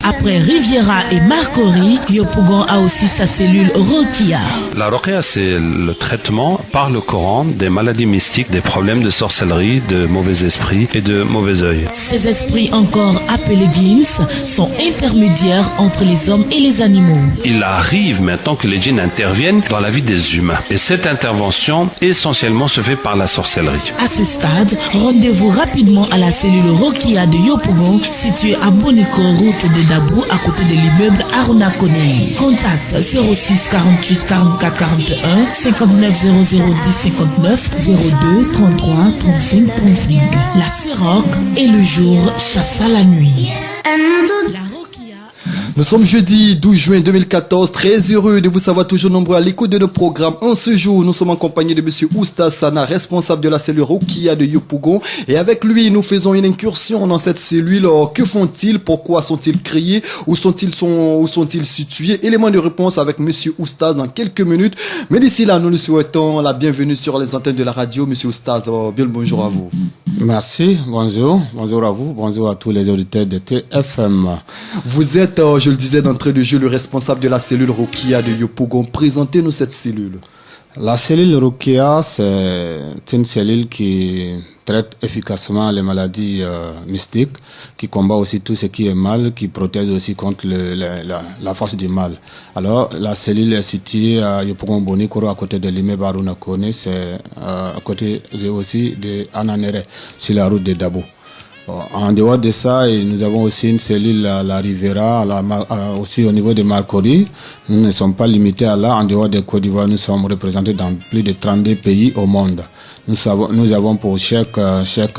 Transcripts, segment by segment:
Après Riviera et Marcory, Yopougon a aussi sa cellule Rokia. La Rokia, c'est le traitement par le Coran des maladies mystiques, des problèmes de sorcellerie, de mauvais esprits et de mauvais œil. Ces esprits, encore appelés djinns, sont intermédiaires entre les hommes et les animaux. Il arrive maintenant que les djinns interviennent dans la vie des humains. Et cette intervention, essentiellement, se fait par la sorcellerie. À ce stade, rendez-vous rapidement à la cellule Rokia de Yopougon, située à Boniko, route de Dabou, à côté de l'immeuble Aruna Kone. Contact 06 48 44 41 59 00 10 59 02 33 35 35. La Séroc est le jour, chassa la nuit. Nous sommes jeudi 12 juin 2014, très heureux de vous savoir toujours nombreux à l'écoute de nos programmes. En ce jour, nous sommes en compagnie de monsieur Oustaz Sana, responsable de la cellule Rokia de Yopougon. Et avec lui, nous faisons une incursion dans cette cellule. Que font-ils? Pourquoi sont-ils créés? Où sont-ils situés? Élément de réponse avec monsieur Oustaz dans quelques minutes. Mais d'ici là, nous lui souhaitons la bienvenue sur les antennes de la radio. Monsieur Oustaz, bien le bonjour à vous. Merci, bonjour. Bonjour à vous, bonjour à tous les auditeurs de TFM. Vous êtes, je le disais d'entrée de jeu, le responsable de la cellule Rokia de Yopougon. Présentez-nous cette cellule. La cellule Rokia, c'est une cellule qui traite efficacement les maladies mystiques, qui combat aussi tout ce qui est mal, qui protège aussi contre la force du mal. Alors, la cellule est située à Yopougon Bonikoro, à côté de l'immeuble Aruna Kone, c'est à côté aussi de Ananere, sur la route de Dabo. En dehors de ça, nous avons aussi une cellule à la Riviera, aussi au niveau de Marcory. Nous ne sommes pas limités à là. En dehors de Côte d'Ivoire, nous sommes représentés dans plus de 32 pays au monde. Nous avons pour Cheikh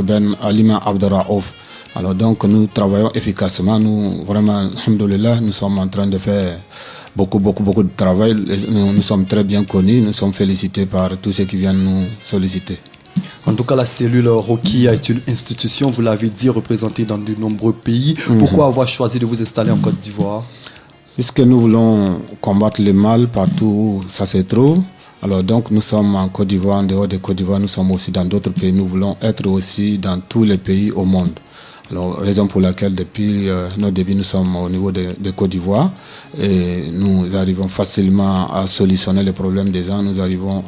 Ben Alima Abdurraouf. Alors donc, nous travaillons efficacement. Nous, vraiment, alhamdoulilah, nous sommes en train de faire beaucoup de travail. Nous sommes très bien connus. Nous sommes félicités par tous ceux qui viennent nous solliciter. En tout cas, la cellule Rokia est une institution, vous l'avez dit, représentée dans de nombreux pays. Pourquoi avoir choisi de vous installer en Côte d'Ivoire? Puisque nous voulons combattre le mal partout où ça se trouve. Alors donc, nous sommes en Côte d'Ivoire, en dehors de Côte d'Ivoire, nous sommes aussi dans d'autres pays. Nous voulons être aussi dans tous les pays au monde. Alors, raison pour laquelle depuis nos débuts, nous sommes au niveau de Côte d'Ivoire et nous arrivons facilement à solutionner les problèmes des gens. Nous arrivons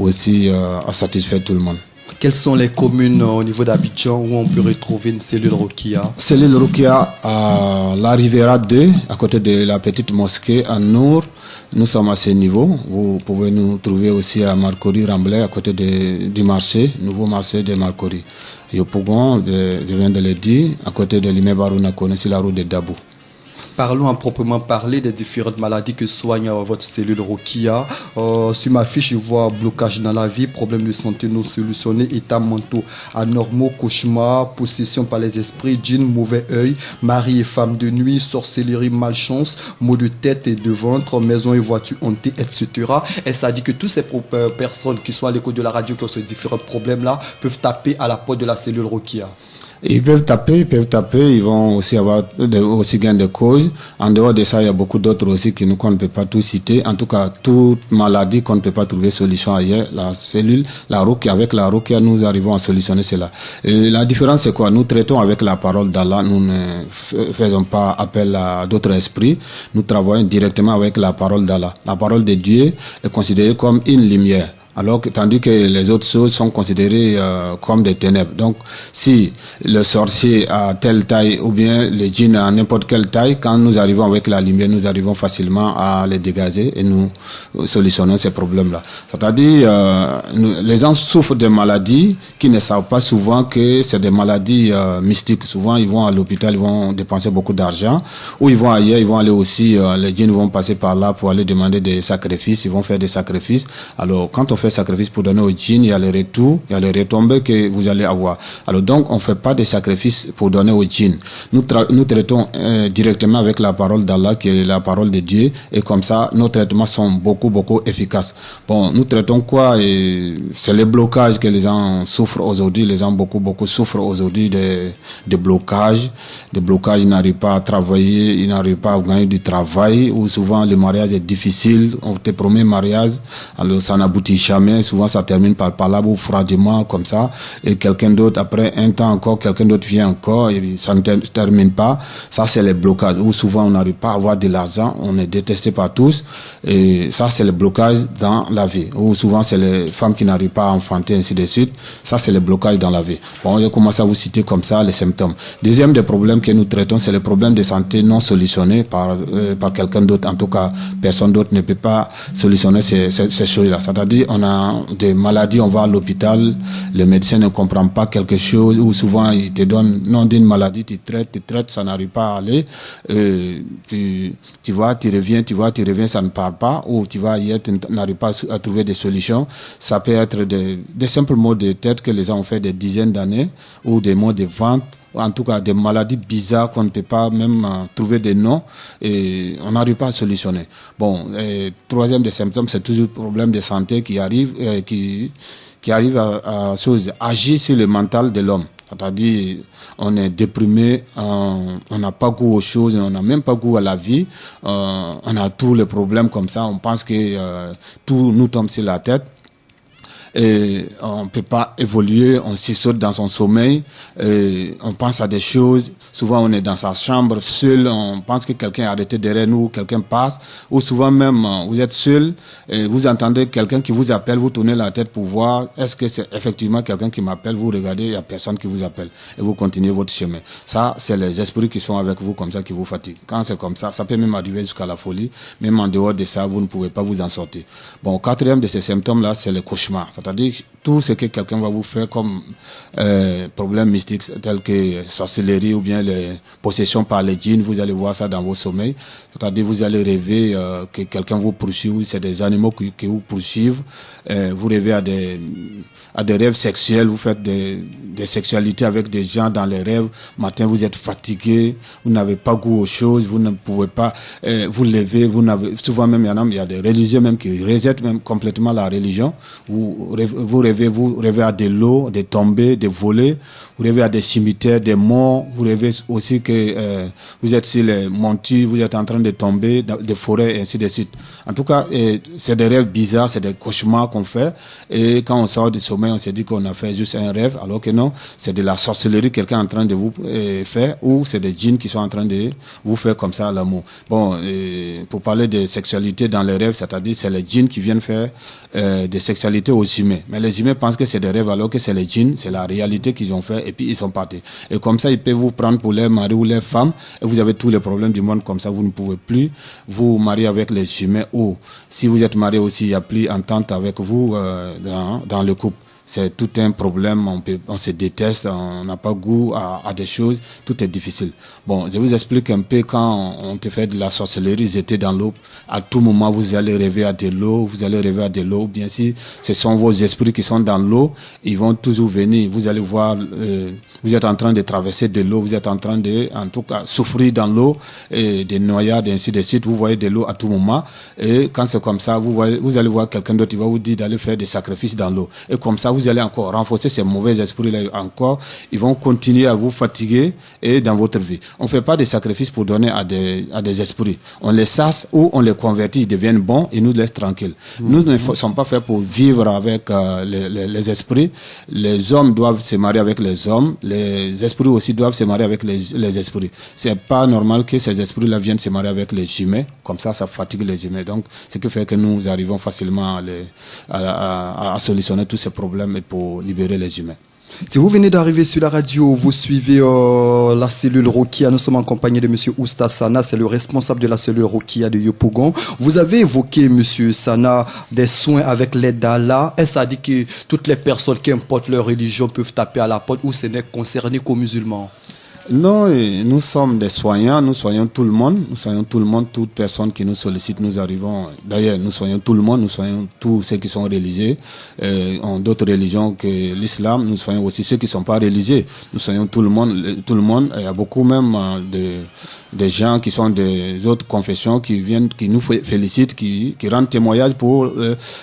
aussi à satisfaire tout le monde. Quelles sont les communes au niveau d'Abidjan où on peut retrouver une cellule Rokia? Cellule Rokia à la Riviera 2, à côté de la petite mosquée à Nour. Nous sommes à ce niveau. Vous pouvez nous trouver aussi à Marcory Ramblay, à côté du marché, nouveau marché de Marcory. Yopougon, je viens de le dire, à côté de l'immeuble Aruna Kone, sur la route de Dabou. Parlons à proprement parler des différentes maladies que soigne votre cellule Rokia. Sur ma fiche, je vois blocage dans la vie, problèmes de santé non solutionnés, états mentaux anormaux, cauchemars, possession par les esprits, djinns, mauvais œil, mari et femme de nuit, sorcellerie, malchance, maux de tête et de ventre, maison et voiture hantée, etc. Et ça dit que toutes ces personnes qui sont à l'écoute de la radio, qui ont ces différents problèmes-là, peuvent taper à la porte de la cellule Rokia. Ils peuvent taper, ils vont aussi avoir aussi gain de cause. En dehors de ça, il y a beaucoup d'autres aussi qu'on ne peut pas tout citer. En tout cas, toute maladie qu'on ne peut pas trouver solution ailleurs, la cellule, la Rokia, avec la Rokia, nous arrivons à solutionner cela. Et la différence, c'est quoi? Nous traitons avec la parole d'Allah, nous ne faisons pas appel à d'autres esprits. Nous travaillons directement avec la parole d'Allah. La parole de Dieu est considérée comme une lumière. Alors que, tandis que les autres choses sont considérées comme des ténèbres. Donc, si le sorcier a telle taille ou bien le djinn a n'importe quelle taille, quand nous arrivons avec la lumière, nous arrivons facilement à les dégager et nous solutionnons ces problèmes-là. C'est-à-dire, les gens souffrent de maladies qui ne savent pas souvent que c'est des maladies mystiques. Souvent, ils vont à l'hôpital, ils vont dépenser beaucoup d'argent, ou ils vont ailleurs, ils vont aller aussi, les djinns vont passer par là pour aller demander des sacrifices, ils vont faire des sacrifices. Alors, quand on fait sacrifice pour donner au djinn, il y a le retour, il y a les retombées que vous allez avoir. Alors donc, on ne fait pas de sacrifice pour donner au djinn. Nous traitons directement avec la parole d'Allah, qui est la parole de Dieu, et comme ça, nos traitements sont beaucoup efficaces. Bon, nous traitons quoi? C'est le blocage que les gens souffrent aujourd'hui. Les gens beaucoup souffrent aujourd'hui de blocages. De blocages, ils n'arrivent pas à travailler, ils n'arrivent pas à gagner du travail, ou souvent le mariage est difficile. On te promet mariage, alors ça n'aboutit jamais. jamais. Souvent, ça termine par palabre ou froidement, comme ça. Et quelqu'un d'autre, après un temps encore, quelqu'un d'autre vient encore et ça ne termine pas. Ça, c'est les blocages. Ou souvent, on n'arrive pas à avoir de l'argent. On est détesté par tous. Et ça, c'est le blocage dans la vie. Ou souvent, c'est les femmes qui n'arrivent pas à enfanter, ainsi de suite. Ça, c'est le blocage dans la vie. Bon, je commence à vous citer comme ça les symptômes. Deuxième des problèmes que nous traitons, c'est le problème de santé non solutionné par quelqu'un d'autre. En tout cas, personne d'autre ne peut pas solutionner ces choses-là. C'est-à-dire, on a des maladies, on va à l'hôpital, le médecin ne comprend pas quelque chose, ou souvent il te donne nom d'une maladie, tu traites, ça n'arrive pas à aller. Tu vois, tu reviens, ça ne part pas, ou tu vas ailleurs, tu n'arrives pas à trouver des solutions. Ça peut être des simples maux de tête que les gens ont fait des dizaines d'années, ou des maux de ventre, en tout cas des maladies bizarres qu'on ne peut pas même trouver des noms et on n'arrive pas à solutionner. Bon, troisième des symptômes, c'est toujours le problème de santé qui arrive à agir sur le mental de l'homme. C'est-à-dire, on est déprimé, on n'a pas goût aux choses, on n'a même pas goût à la vie, on a tous les problèmes comme ça, on pense que tout nous tombe sur la tête. Et on peut pas évoluer, on s'y saute dans son sommeil, et on pense à des choses. Souvent, on est dans sa chambre seul, on pense que quelqu'un est arrêté derrière nous, quelqu'un passe, ou souvent même vous êtes seul et vous entendez quelqu'un qui vous appelle, vous tournez la tête pour voir est-ce que c'est effectivement quelqu'un qui m'appelle, vous regardez, il y a personne qui vous appelle et vous continuez votre chemin. Ça, c'est les esprits qui sont avec vous comme ça qui vous fatiguent. Quand c'est comme ça peut même arriver jusqu'à la folie. Même en dehors de ça, vous ne pouvez pas vous en sortir. Bon, quatrième de ces symptômes-là, c'est le cauchemar. C'est-à-dire tout ce que quelqu'un va vous faire comme problème mystique tel que sorcellerie ou bien les possessions par les djinns, vous allez voir ça dans vos sommeils. C'est-à-dire vous allez rêver que quelqu'un vous poursuit, c'est des animaux qui vous poursuivent. Vous rêvez à des rêves sexuels, vous faites des sexualités avec des gens dans les rêves. Matin, vous êtes fatigué, vous n'avez pas goût aux choses, vous ne pouvez pas vous lever. Souvent même, il y a des religieux même qui rejettent même complètement la religion. Vous rêvez à de l'eau, des tombées, des volées. Vous rêvez à des cimetières, des morts. Vous rêvez aussi que vous êtes sur les montures, vous êtes en train de tomber, des forêts, et ainsi de suite. En tout cas, c'est des rêves bizarres, c'est des cauchemars qu'on fait. Et quand on sort du sommeil, on se dit qu'on a fait juste un rêve, alors que non, c'est de la sorcellerie quelqu'un est en train de vous faire, ou c'est des djinns qui sont en train de vous faire comme ça l'amour. Bon, pour parler de sexualité dans les rêves, c'est-à-dire c'est les djinns qui viennent faire des sexualités aux humains. Mais les humains pensent que c'est des rêves alors que c'est les djinns, c'est la réalité qu'ils ont fait et puis ils sont partis. Et comme ça, ils peuvent vous prendre pour leur mari ou leur femme et vous avez tous les problèmes du monde comme ça. Vous ne pouvez plus vous marier avec les humains ou si vous êtes marié aussi, il n'y a plus entente avec vous dans le couple. C'est tout un problème, on se déteste, on n'a pas goût à des choses, tout est difficile. Bon, je vous explique un peu quand on te fait de la sorcellerie, jeter dans l'eau, à tout moment vous allez rêver à de l'eau, ou bien si ce sont vos esprits qui sont dans l'eau, ils vont toujours venir, vous allez voir, vous êtes en train de traverser de l'eau, vous êtes en train de, en tout cas, souffrir dans l'eau, et des noyades, et ainsi de suite, vous voyez de l'eau à tout moment, et quand c'est comme ça, vous allez voir quelqu'un d'autre, il va vous dire d'aller faire des sacrifices dans l'eau, et comme ça, vous allez encore renforcer ces mauvais esprits-là encore. Ils vont continuer à vous fatiguer et dans votre vie. On ne fait pas des sacrifices pour donner à des esprits. On les sasse ou on les convertit, ils deviennent bons et nous laissent tranquilles. Nous ne sommes pas faits pour vivre avec les esprits. Les hommes doivent se marier avec les hommes. Les esprits aussi doivent se marier avec les esprits. C'est pas normal que ces esprits-là viennent se marier avec les humains. Comme ça fatigue les humains. Donc, ce qui fait que nous arrivons facilement à solutionner tous ces problèmes et pour libérer les humains. Si vous venez d'arriver sur la radio, vous suivez la cellule Rokia. Nous sommes en compagnie de monsieur Ousta Sana, c'est le responsable de la cellule Rokia de Yopougon. Vous avez évoqué, monsieur Sana, des soins avec l'aide d'Allah. Est-ce à dire que toutes les personnes, qu'importe leur religion, peuvent taper à la porte ou ce n'est concerné qu'aux musulmans? Non, nous sommes des soignants, nous soignons tout le monde, toute personne qui nous sollicite, nous arrivons, d'ailleurs nous soignons tout le monde, nous soignons tous ceux qui sont religieux, ont d'autres religions que l'islam, nous soignons aussi ceux qui ne sont pas religieux, nous soignons tout le monde, il y a beaucoup même de gens qui sont des autres confessions qui viennent, qui nous félicitent, qui rendent témoignage pour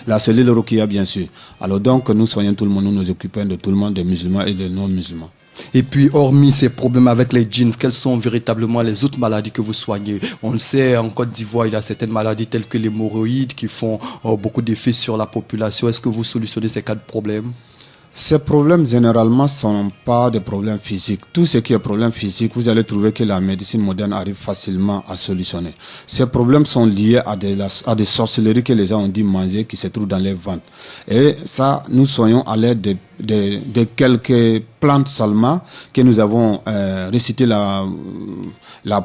la cellule Rokia bien sûr. Alors donc nous soignons tout le monde, nous nous occupons de tout le monde, des musulmans et des non-musulmans. Et puis, hormis ces problèmes avec les djinns, quelles sont véritablement les autres maladies que vous soignez? On le sait, en Côte d'Ivoire, il y a certaines maladies telles que l'hémorroïde qui font beaucoup d'effets sur la population. Est-ce que vous solutionnez ces cas de problèmes? Ces problèmes, généralement, ne sont pas des problèmes physiques. Tout ce qui est problème physique, vous allez trouver que la médecine moderne arrive facilement à solutionner. Ces problèmes sont liés à des sorcelleries que les gens ont dit manger, qui se trouvent dans les ventres. Et ça, nous soignons à l'aide de quelques plantes seulement que nous avons récité la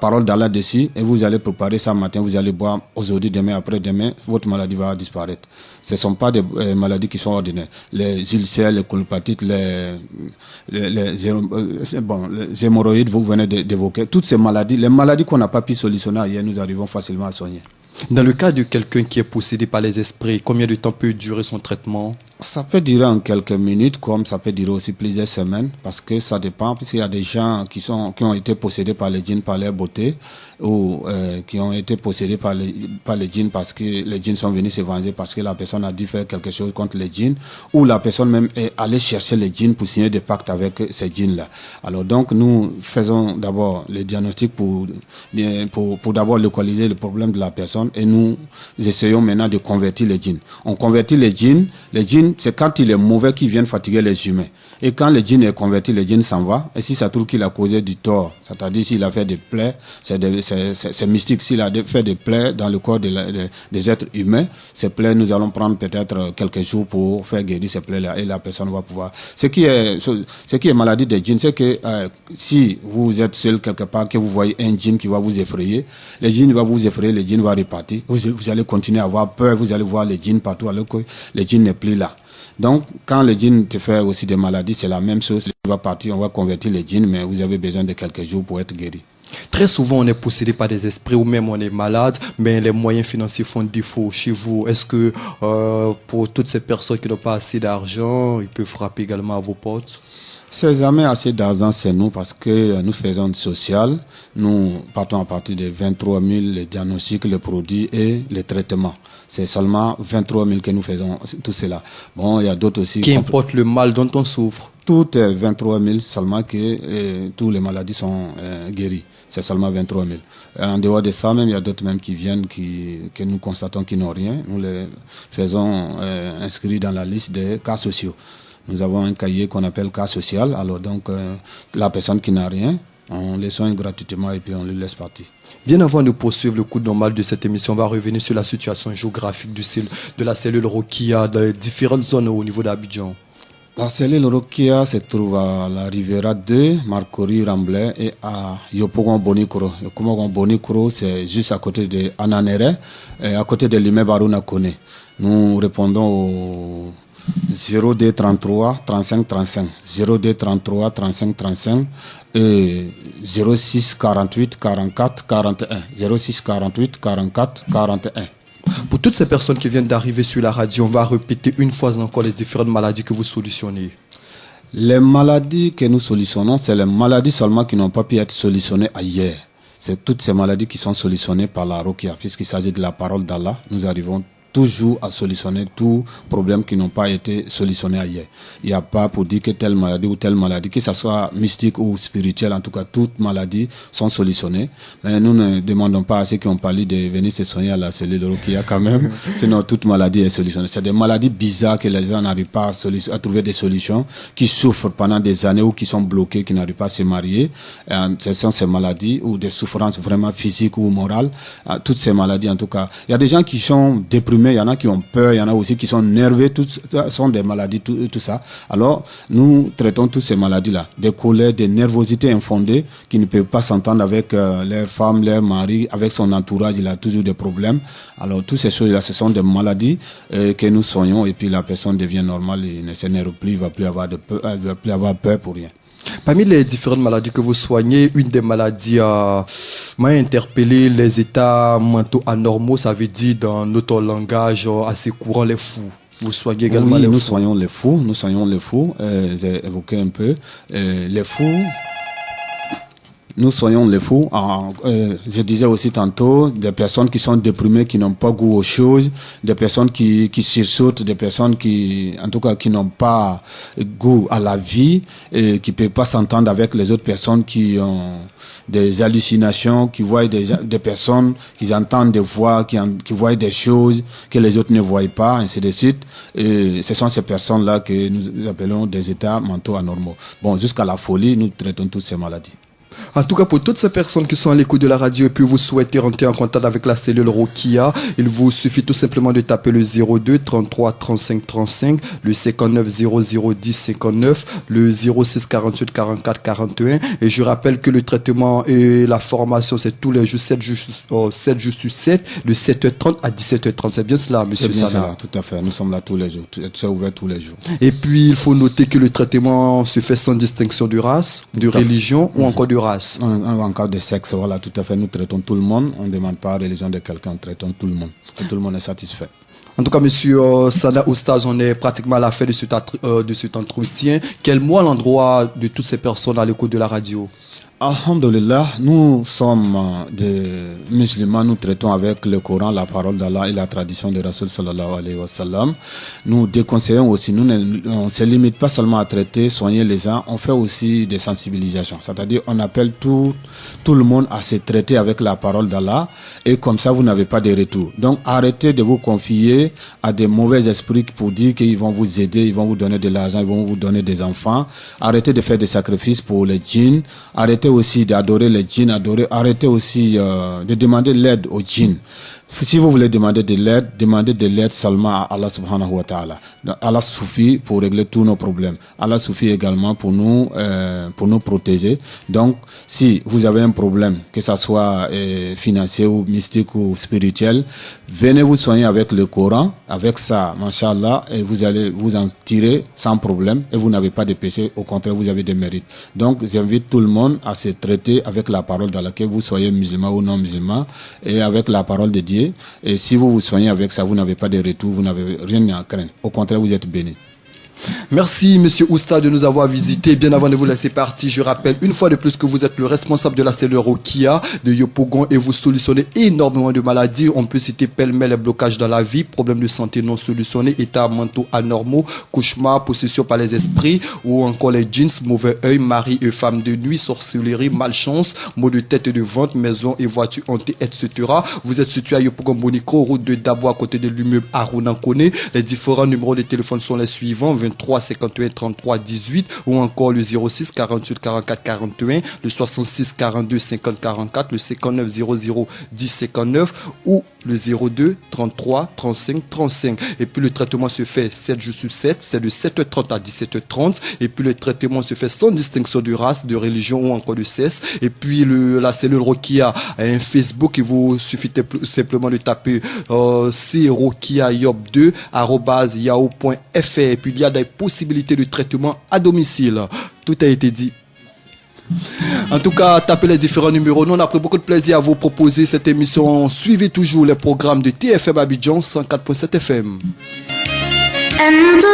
parole d'Allah dessus, et vous allez préparer ça matin, vous allez boire aujourd'hui, demain, après-demain, votre maladie va disparaître. Ce ne sont pas des maladies qui sont ordinaires. Les ulcères, les colopathites, les hémorroïdes, vous venez d'évoquer. Toutes ces maladies, les maladies qu'on n'a pas pu solutionner hier, nous arrivons facilement à soigner. Dans le cas de quelqu'un qui est possédé par les esprits, combien de temps peut durer son traitement? Ça peut durer en quelques minutes, comme ça peut durer aussi plusieurs semaines, parce que ça dépend, puisqu'il y a des gens qui ont été possédés par les djinns par leur beauté, ou qui ont été possédés par les djinns parce que les djinns sont venus se venger, parce que la personne a dû faire quelque chose contre les djinns, ou la personne même est allée chercher les djinns pour signer des pactes avec ces djinns-là. Alors donc, nous faisons d'abord les diagnostics pour d'abord localiser le problème de la personne, et nous essayons maintenant de convertir les djinns. On convertit les djinns, c'est quand il est mauvais qu'ils viennent fatiguer les humains. Et quand le djinn est converti, le djinn s'en va. Et si ça trouve qu'il a causé du tort, c'est-à-dire s'il a fait des plaies, c'est mystique. S'il a fait des plaies dans le corps des êtres humains, ces plaies, nous allons prendre peut-être quelques jours pour faire guérir ces plaies-là, et la personne va pouvoir. Ce qui est maladie des djinns, c'est que si vous êtes seul quelque part, que vous voyez un djinn qui va vous effrayer, le djinn va vous effrayer, le djinn va repartir. Vous allez continuer à avoir peur, vous allez voir les djinns partout, alors que le djinn n'est plus là. Donc, quand le djinn te fait aussi des maladies, c'est la même chose. Il va partir, on va convertir le djinn, mais vous avez besoin de quelques jours pour être guéri. Très souvent, on est possédé par des esprits ou même on est malade, mais les moyens financiers font défaut chez vous. Est-ce que pour toutes ces personnes qui n'ont pas assez d'argent, ils peuvent frapper également à vos portes? C'est jamais assez d'argent, c'est nous, parce que nous faisons du social. Nous partons à partir de 23 000 les diagnostics, les produits et les traitements. C'est seulement 23 000 que nous faisons tout cela. Bon, il y a d'autres aussi. Qu'importe le mal dont on souffre. Tout est 23 000 seulement que toutes les maladies sont guéries. C'est seulement 23 000. En dehors de ça, même, il y a d'autres même qui viennent, que nous constatons qu'ils n'ont rien. Nous les faisons inscrits dans la liste des cas sociaux. Nous avons un cahier qu'on appelle cas social. Alors donc, la personne qui n'a rien, on les soigne gratuitement et puis on les laisse partir. Bien avant de poursuivre le cours normal de cette émission, on va revenir sur la situation géographique de la cellule Rokia dans les différentes zones au niveau d'Abidjan. La cellule Rokia se trouve à la Riviera 2, Marcory, Ramblay et à Yopougon Bonikro. Yopougon Bonikro, c'est juste à côté de Ananere et à côté de l'immeuble Aruna Kone. Nous répondons au 0233 35 35 0233 35 35 et 06 48 44 41 06 48 44 41. Pour toutes ces personnes qui viennent d'arriver sur la radio, on va répéter une fois encore les différentes maladies que vous solutionnez. Les maladies que nous solutionnons, c'est les maladies seulement qui n'ont pas pu être solutionnées ailleurs. C'est toutes ces maladies qui sont solutionnées par la Rokia, puisqu'il s'agit de la parole d'Allah. Nous arrivons toujours à solutionner tous problèmes qui n'ont pas été solutionnés ailleurs. Il n'y a pas pour dire que telle maladie ou telle maladie, que ce soit mystique ou spirituelle, en tout cas, toutes maladies sont solutionnées. Mais nous ne demandons pas à ceux qui ont parlé de venir se soigner à la cellule Rokia quand même, sinon toute maladie est solutionnée. C'est des maladies bizarres que les gens n'arrivent pas à trouver des solutions, qui souffrent pendant des années ou qui sont bloqués, qui n'arrivent pas à se marier. Ce sont ces maladies ou des souffrances vraiment physiques ou morales. Toutes ces maladies, en tout cas. Il y a des gens qui sont déprimés, il y en a qui ont peur, il y en a aussi qui sont nerveux, tout sont des maladies, tout ça. Alors, nous traitons toutes ces maladies-là, des colères, des nervosités infondées, qui ne peuvent pas s'entendre avec leur femme, leur mari, avec son entourage, il a toujours des problèmes. Alors, toutes ces choses-là, ce sont des maladies que nous soignons, et puis la personne devient normale, il ne s'énerve plus, il ne va plus avoir peur pour rien. Parmi les différentes maladies que vous soignez, une des maladies m'a interpellé, les états mentaux anormaux, ça veut dire dans notre langage assez courant, les fous. Vous soignez également les fous? Nous soignons les fous, j'ai évoqué un peu. Les fous, nous soyons les fous. Je disais aussi tantôt, des personnes qui sont déprimées, qui n'ont pas goût aux choses, des personnes qui sursautent, des personnes qui, en tout cas, qui n'ont pas goût à la vie et qui ne peuvent pas s'entendre avec les autres personnes qui ont des hallucinations, qui voient des personnes, qui entendent des voix, qui voient des choses que les autres ne voient pas, ainsi de suite. Et ce sont ces personnes-là que nous appelons des états mentaux anormaux. Bon, jusqu'à la folie, nous traitons toutes ces maladies. En tout cas, pour toutes ces personnes qui sont à l'écoute de la radio et puis vous souhaitez rentrer en contact avec la cellule Rokia, il vous suffit tout simplement de taper le 02 33 35 35, le 59 00 10 59, le 06 48 44 41. Et je rappelle que le traitement et la formation, c'est tous les jours, 7 jours sur 7, de 7h30 à 17h30. C'est bien cela, monsieur Sana? C'est bien ça, tout à fait. Nous sommes là tous les jours. C'est ouvert tous les jours. Et puis, il faut noter que le traitement se fait sans distinction de race, de religion ou encore de race. En cas de sexe, voilà, tout à fait. Nous traitons tout le monde. On ne demande pas la religion de quelqu'un, nous traitons tout le monde. Et tout le monde est satisfait. En tout cas, monsieur Sana Oustaz, on est pratiquement à la fin de cet entretien. Quel mot à l'endroit de toutes ces personnes à l'écoute de la radio? Alhamdulillah, nous sommes des musulmans, nous traitons avec le Coran, la parole d'Allah et la tradition de Rasul sallallahu alayhi wa sallam. Nous déconseillons aussi, on ne se limite pas seulement à traiter, soigner les gens, on fait aussi des sensibilisations. C'est-à-dire, on appelle tout le monde à se traiter avec la parole d'Allah et comme ça, vous n'avez pas de retour. Donc, arrêtez de vous confier à des mauvais esprits pour dire qu'ils vont vous aider, ils vont vous donner de l'argent, ils vont vous donner des enfants. Arrêtez de faire des sacrifices pour les djinns. Arrêtez aussi d'adorer les djinns, arrêtez aussi de demander l'aide aux djinns. Si vous voulez demander demandez de l'aide seulement à Allah subhanahu wa ta'ala. Allah suffit pour régler tous nos problèmes. Allah suffit également pour nous protéger. Donc, si vous avez un problème, que ce soit financier ou mystique ou spirituel, venez vous soigner avec le Coran. Avec ça, mashallah, et vous allez vous en tirer sans problème et vous n'avez pas de péché. Au contraire, vous avez des mérites. Donc, j'invite tout le monde à se traiter avec la parole dans laquelle vous soyez musulman ou non musulman et avec la parole de Dieu. Et si vous vous soignez avec ça, vous n'avez pas de retour, vous n'avez rien à craindre. Au contraire, vous êtes béni. Merci monsieur Oustaz de nous avoir visité. Bien avant de vous laisser partir, je rappelle une fois de plus que vous êtes le responsable de la cellule Rokia de Yopougon et vous solutionnez énormément de maladies. On peut citer pêle-mêle les blocages dans la vie, problèmes de santé non solutionnés, états mentaux anormaux, cauchemars, possession par les esprits ou encore les djinns, mauvais œil, mari et femme de nuit, sorcellerie, malchance, maux de tête et de ventre, maison et voiture hantée, etc. Vous êtes situé à Yopougon Bonico, route de Dabo à côté de l'immeuble Aruna Kone. Les différents numéros de téléphone sont les suivants: 23 51 33 18 ou encore le 06 48 44 41, le 66 42 50 44, le 59 00 10 59 ou le 02 33 35 35. Et puis le traitement se fait 7 jours sur 7, c'est de 7h30 à 17h30. Et puis le traitement se fait sans distinction de race, de religion ou encore de sexe. Et puis la cellule Rokia a un Facebook, il vous suffit simplement de taper @rokiayob2 @yahoo.fr. Et puis il y a des possibilités de traitement à domicile. Tout a été dit. En tout cas, tapez les différents numéros. Nous, on a pris beaucoup de plaisir à vous proposer cette émission. Suivez toujours les programmes de TFM Abidjan 104.7 FM.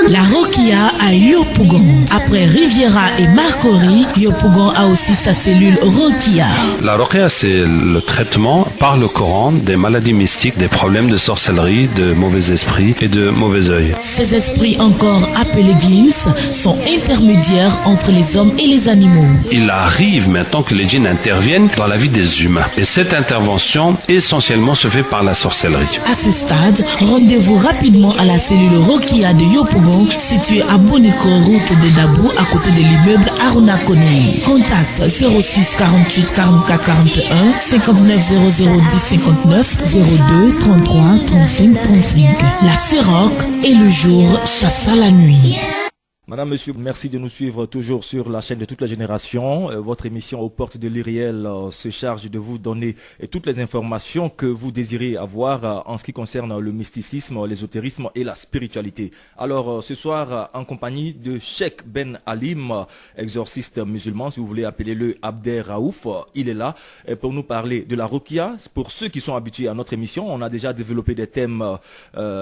La Rokia à Yopougon. Après Riviera et Marcory, Yopougon a aussi sa cellule Rokia. La Rokia, c'est le traitement par le Coran des maladies mystiques, des problèmes de sorcellerie, de mauvais esprits et de mauvais œil. Ces esprits, encore appelés djinns, sont intermédiaires entre les hommes et les animaux. Il arrive maintenant que les djinns interviennent dans la vie des humains. Et cette intervention, essentiellement, se fait par la sorcellerie. À ce stade, rendez-vous rapidement à la cellule Rokia de Yopougon, située à Bonico, route de Dabou, à côté de l'immeuble Aruna Kone. Contact 06 48 44 41 59 00 10 59 02 33 35 35. La Siroc et le jour chassa la nuit. Madame, monsieur, merci de nous suivre toujours sur la chaîne de toutes les générations. Votre émission aux portes de l'Iriel se charge de vous donner toutes les informations que vous désirez avoir en ce qui concerne le mysticisme, l'ésotérisme et la spiritualité. Alors, ce soir, en compagnie de Cheikh Ben Halim, exorciste musulman, si vous voulez appeler le Abder Raouf, il est là pour nous parler de la Rokia. Pour ceux qui sont habitués à notre émission, on a déjà développé des thèmes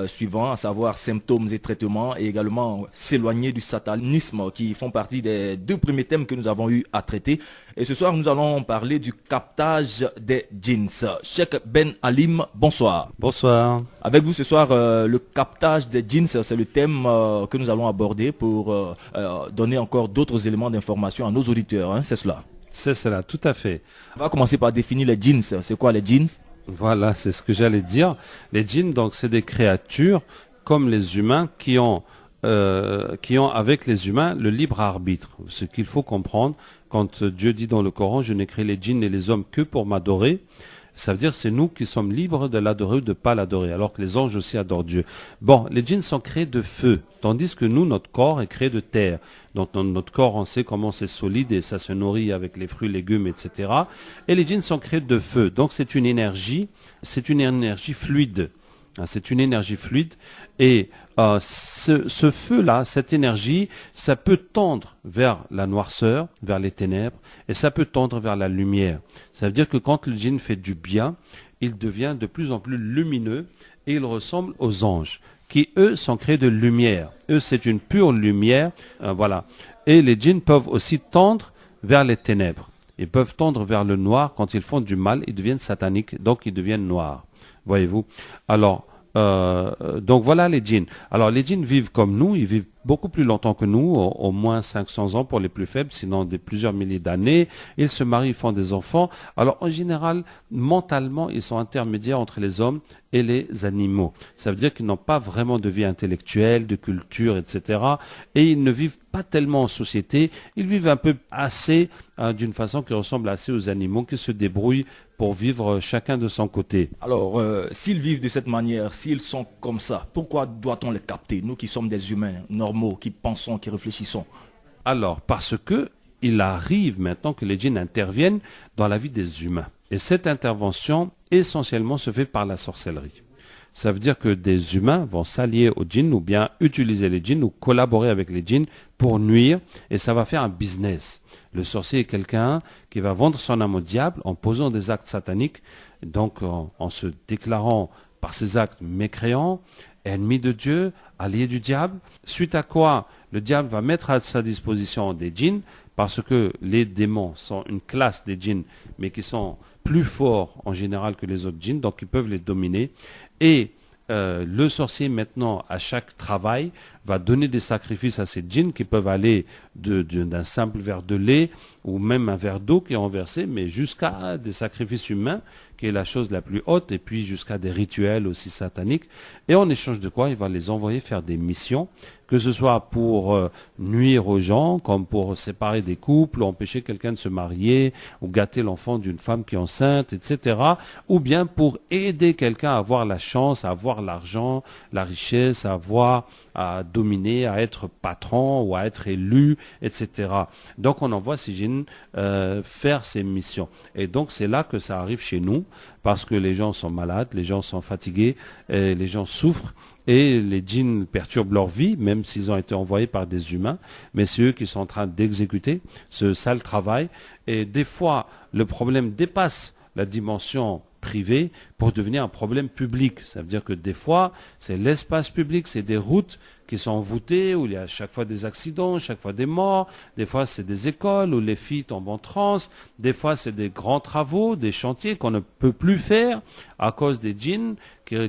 suivants, à savoir symptômes et traitements, et également s'éloigner du Satan satanisme qui font partie des 2 premiers thèmes que nous avons eu à traiter. Et ce soir, nous allons parler du captage des djinns. Cheikh Ben Halim, bonsoir. Bonsoir. Avec vous ce soir, le captage des djinns, c'est le thème que nous allons aborder pour donner encore d'autres éléments d'information à nos auditeurs, hein, c'est cela? C'est cela, tout à fait. On va commencer par définir les djinns. C'est quoi les djinns? Voilà, c'est ce que j'allais dire. Les djinns, donc, c'est des créatures comme les humains qui ont avec les humains le libre arbitre. Ce qu'il faut comprendre, quand Dieu dit dans le Coran, je n'ai créé les djinns et les hommes que pour m'adorer, ça veut dire c'est nous qui sommes libres de l'adorer ou de ne pas l'adorer, alors que les anges aussi adorent Dieu. Bon, les djinns sont créés de feu, tandis que nous, notre corps est créé de terre. Donc notre corps, on sait comment c'est solide et ça se nourrit avec les fruits, légumes, etc. Et les djinns sont créés de feu. Donc c'est une énergie fluide. C'est une énergie fluide et ce feu-là, cette énergie, ça peut tendre vers la noirceur, vers les ténèbres et ça peut tendre vers la lumière. Ça veut dire que quand le djinn fait du bien, il devient de plus en plus lumineux et il ressemble aux anges qui, eux, sont créés de lumière. Eux, c'est une pure lumière. Voilà. Et les djinns peuvent aussi tendre vers les ténèbres. Ils peuvent tendre vers le noir. Quand ils font du mal, ils deviennent sataniques, donc ils deviennent noirs. Voyez-vous. Alors, donc voilà les djinns. Alors les djinns vivent comme nous, ils vivent beaucoup plus longtemps que nous, au moins 500 ans pour les plus faibles, sinon plusieurs milliers d'années. Ils se marient, ils font des enfants. Alors en général, mentalement, ils sont intermédiaires entre les hommes et les animaux. Ça veut dire qu'ils n'ont pas vraiment de vie intellectuelle, de culture, etc. Et ils ne vivent pas tellement en société. Ils vivent un peu assez, d'une façon qui ressemble assez aux animaux, qui se débrouillent pour vivre chacun de son côté. Alors, s'ils vivent de cette manière, s'ils sont comme ça, pourquoi doit-on les capter, nous qui sommes des humains normaux, qui pensons, qui réfléchissons? Alors, parce que il arrive maintenant que les djinns interviennent dans la vie des humains. Et cette intervention, essentiellement, se fait par la sorcellerie. Ça veut dire que des humains vont s'allier aux djinns ou bien utiliser les djinns ou collaborer avec les djinns pour nuire et ça va faire un business. Le sorcier est quelqu'un qui va vendre son âme au diable en posant des actes sataniques, donc en se déclarant par ses actes mécréants, ennemi de Dieu, allié du diable, suite à quoi le diable va mettre à sa disposition des djinns, parce que les démons sont une classe des djinns, mais qui sont plus forts en général que les autres djinns, donc ils peuvent les dominer. Et le sorcier maintenant, à chaque travail, va donner des sacrifices à ces djinns qui peuvent aller d'un simple verre de lait ou même un verre d'eau qui est renversé, mais jusqu'à des sacrifices humains, qui est la chose la plus haute, et puis jusqu'à des rituels aussi sataniques. Et en échange de quoi, il va les envoyer faire des missions, que ce soit pour nuire aux gens, comme pour séparer des couples, empêcher quelqu'un de se marier, ou gâter l'enfant d'une femme qui est enceinte, etc. Ou bien pour aider quelqu'un à avoir la chance, à avoir l'argent, la richesse, à dominer, à être patron ou à être élu, etc. Donc on envoie ces djinns faire ces missions. Et donc c'est là que ça arrive chez nous, parce que les gens sont malades, les gens sont fatigués, et les gens souffrent. Et les djinns perturbent leur vie, même s'ils ont été envoyés par des humains. Mais c'est eux qui sont en train d'exécuter ce sale travail. Et des fois, le problème dépasse la dimension privée pour devenir un problème public. Ça veut dire que des fois, c'est l'espace public, c'est des routes qui sont envoûtées, où il y a chaque fois des accidents, chaque fois des morts. Des fois, c'est des écoles où les filles tombent en transe. Des fois, c'est des grands travaux, des chantiers qu'on ne peut plus faire à cause des djinns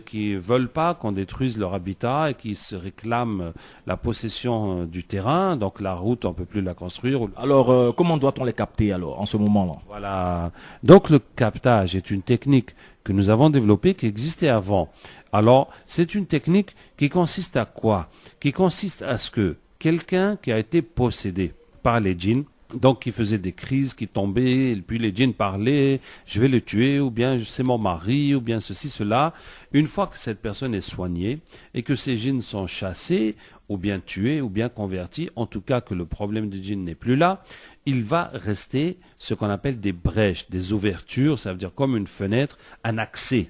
qui veulent pas qu'on détruise leur habitat et qui se réclament la possession du terrain. Donc la route, on ne peut plus la construire. Alors, comment doit-on les capter alors, en ce moment-là? Voilà. Donc le captage est une technique que nous avons développée qui existait avant. Alors, c'est une technique qui consiste à quoi? Qui consiste à ce que quelqu'un qui a été possédé par les djinns, donc qui faisait des crises, qui tombait, et puis les djinns parlaient, je vais le tuer, ou bien c'est mon mari, ou bien ceci, cela. Une fois que cette personne est soignée, et que ces djinns sont chassés, ou bien tués, ou bien convertis, en tout cas que le problème du djinn n'est plus là, il va rester ce qu'on appelle des brèches, des ouvertures, ça veut dire comme une fenêtre, un accès.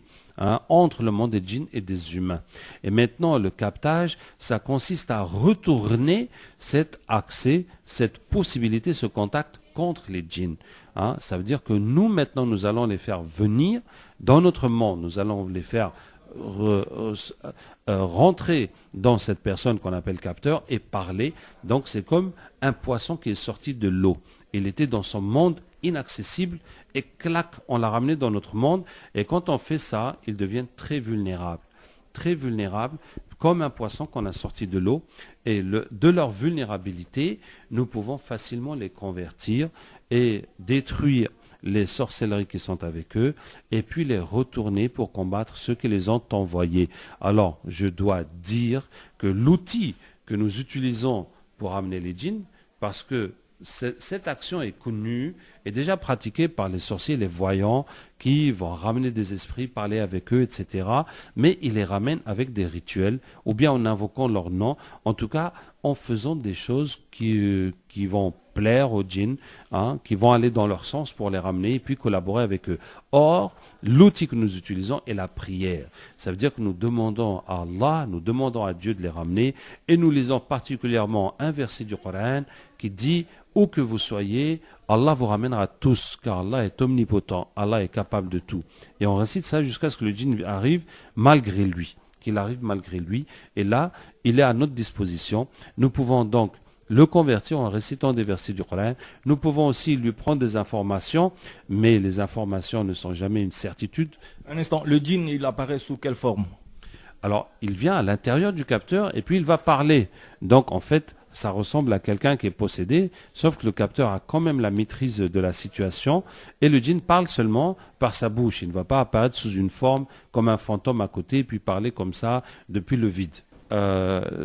Entre le monde des djinns et des humains. Et maintenant, le captage, ça consiste à retourner cet accès, cette possibilité, ce contact contre les djinns. Ça veut dire que nous, maintenant, nous allons les faire venir dans notre monde. Nous allons les faire rentrer dans cette personne qu'on appelle capteur et parler. Donc c'est comme un poisson qui est sorti de l'eau. Il était dans son monde inaccessible et clac, on l'a ramené dans notre monde. Et quand on fait ça, ils deviennent très vulnérables. Très vulnérables, comme un poisson qu'on a sorti de l'eau. Et de leur vulnérabilité, nous pouvons facilement les convertir et détruire les sorcelleries qui sont avec eux, et puis les retourner pour combattre ceux qui les ont envoyés. Alors, je dois dire que l'outil que nous utilisons pour amener les djinns, parce que cette action est connue et déjà pratiquée par les sorciers, les voyants, qui vont ramener des esprits, parler avec eux, etc. Mais ils les ramènent avec des rituels, ou bien en invoquant leur nom, en tout cas en faisant des choses qui vont plaire aux djinns, qui vont aller dans leur sens pour les ramener et puis collaborer avec eux. Or, l'outil que nous utilisons est la prière. Ça veut dire que nous demandons à Allah, nous demandons à Dieu de les ramener, et nous lisons particulièrement un verset du Coran qui dit « Où que vous soyez, Allah vous ramènera tous, car Allah est omnipotent, Allah est capable de tout. » Et on récite ça jusqu'à ce que le djinn arrive malgré lui, qu'il arrive malgré lui. Et là, il est à notre disposition. Nous pouvons donc le convertir en récitant des versets du Coran. Nous pouvons aussi lui prendre des informations, mais les informations ne sont jamais une certitude. Un instant, le djinn, il apparaît sous quelle forme? Alors, il vient à l'intérieur du capteur et puis il va parler. Donc, en fait, ça ressemble à quelqu'un qui est possédé, sauf que le capteur a quand même la maîtrise de la situation et le djinn parle seulement par sa bouche. Il ne va pas apparaître sous une forme comme un fantôme à côté et puis parler comme ça depuis le vide.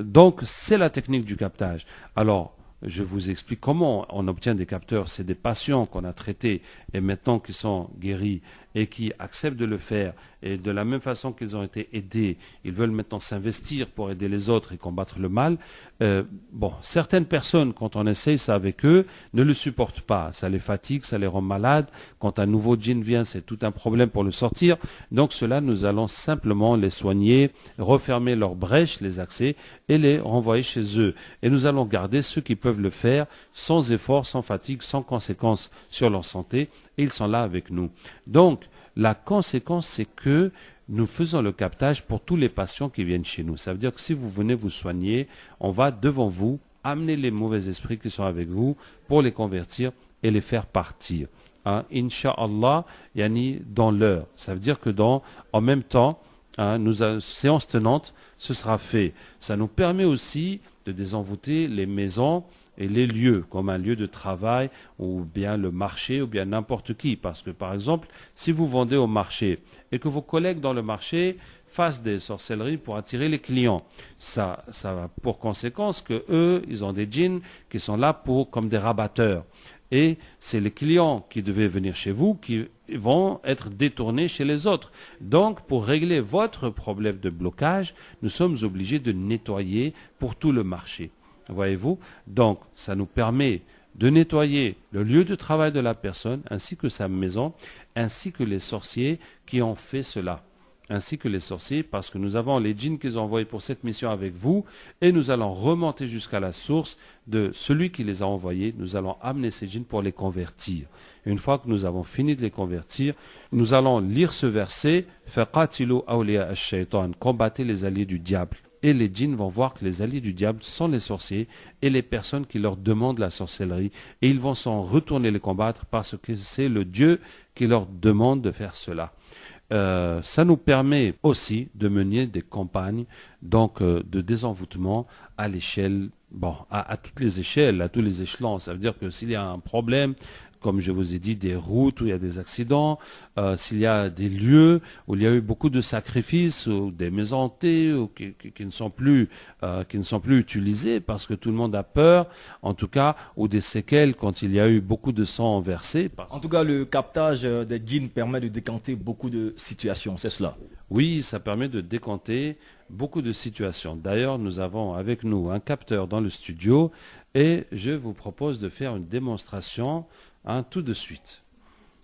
Donc, c'est la technique du captage. Alors, je vous explique comment on obtient des capteurs. C'est des patients qu'on a traités et maintenant qui sont guéris et qui acceptent de le faire. Et de la même façon qu'ils ont été aidés, ils veulent maintenant s'investir pour aider les autres et combattre le mal. Certaines personnes, quand on essaye ça avec eux, ne le supportent pas. Ça les fatigue, ça les rend malades. Quand un nouveau djinn vient, c'est tout un problème pour le sortir. Donc cela, nous allons simplement les soigner, refermer leurs brèches, les accès, et les renvoyer chez eux. Et nous allons garder ceux qui peuvent le faire sans effort, sans fatigue, sans conséquences sur leur santé. Et ils sont là avec nous. Donc, la conséquence, c'est que nous faisons le captage pour tous les patients qui viennent chez nous. Ça veut dire que si vous venez vous soigner, on va devant vous amener les mauvais esprits qui sont avec vous pour les convertir et les faire partir. Inch'Allah, yani dans l'heure. Ça veut dire que en même temps, séance tenante, ce sera fait. Ça nous permet aussi de désenvoûter les maisons et les lieux, comme un lieu de travail ou bien le marché ou bien n'importe qui. Parce que par exemple, si vous vendez au marché et que vos collègues dans le marché fassent des sorcelleries pour attirer les clients, ça a pour conséquence que eux, ils ont des djinns qui sont là comme des rabatteurs. Et c'est les clients qui devaient venir chez vous qui vont être détournés chez les autres. Donc, pour régler votre problème de blocage, nous sommes obligés de nettoyer pour tout le marché. Voyez-vous? Donc, ça nous permet de nettoyer le lieu de travail de la personne, ainsi que sa maison, ainsi que les sorciers qui ont fait cela. Ainsi que les sorciers, parce que nous avons les djinns qu'ils ont envoyés pour cette mission avec vous, et nous allons remonter jusqu'à la source de celui qui les a envoyés. Nous allons amener ces djinns pour les convertir. Une fois que nous avons fini de les convertir, nous allons lire ce verset, « Faqatilu awliya ash-shaytan » combattez les alliés du diable. Et les djinns vont voir que les alliés du diable sont les sorciers et les personnes qui leur demandent la sorcellerie. Et ils vont s'en retourner les combattre parce que c'est le Dieu qui leur demande de faire cela. Ça nous permet aussi de mener des campagnes donc de désenvoûtement à l'échelle, à toutes les échelles, à tous les échelons. Ça veut dire que s'il y a un problème, comme je vous ai dit, des routes où il y a des accidents, s'il y a des lieux où il y a eu beaucoup de sacrifices, ou des maisons hantées ou qui ne sont plus utilisées parce que tout le monde a peur, en tout cas, ou des séquelles quand il y a eu beaucoup de sang versé. En tout cas, le captage des djinns permet de décanter beaucoup de situations, c'est cela? Oui, ça permet de décanter beaucoup de situations. D'ailleurs, nous avons avec nous un capteur dans le studio et je vous propose de faire une démonstration tout de suite.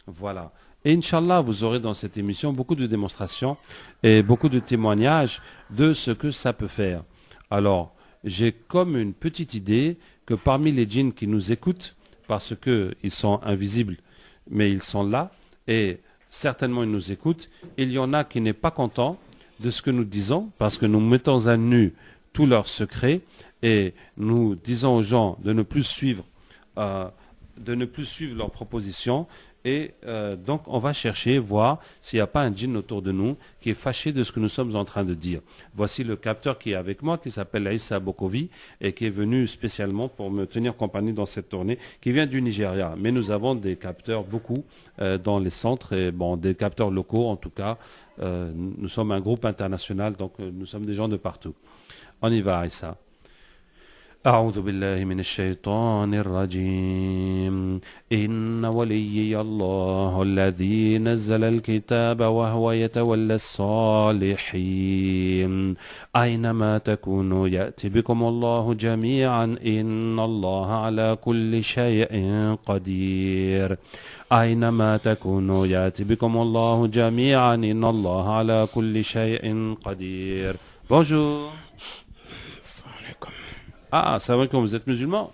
Voilà. Et Inch'Allah, vous aurez dans cette émission beaucoup de démonstrations et beaucoup de témoignages de ce que ça peut faire. Alors, j'ai comme une petite idée que parmi les djinns qui nous écoutent, parce qu'ils sont invisibles, mais ils sont là, et certainement ils nous écoutent, il y en a qui n'est pas content de ce que nous disons, parce que nous mettons à nu tous leurs secrets et nous disons aux gens de ne plus suivre leurs propositions. Et donc on va chercher, voir s'il n'y a pas un djinn autour de nous qui est fâché de ce que nous sommes en train de dire. Voici le capteur qui est avec moi, qui s'appelle Issa Bokovi, et qui est venu spécialement pour me tenir compagnie dans cette tournée, qui vient du Nigeria. Mais nous avons des capteurs, beaucoup, dans les centres, et bon, des capteurs locaux en tout cas. Nous sommes un groupe international, donc nous sommes des gens de partout. On y va, Issa. أعوذ بالله من الشيطان الرجيم إن وليي الله الذي نزل الكتاب وهو يتولى الصالحين أينما تكونوا يأتي بكم الله جميعا إن الله على كل شيء قدير أينما تكونوا يأتي بكم الله جميعا إن الله على كل شيء قدير. Bonjour. Ah, c'est vrai que vous êtes musulman?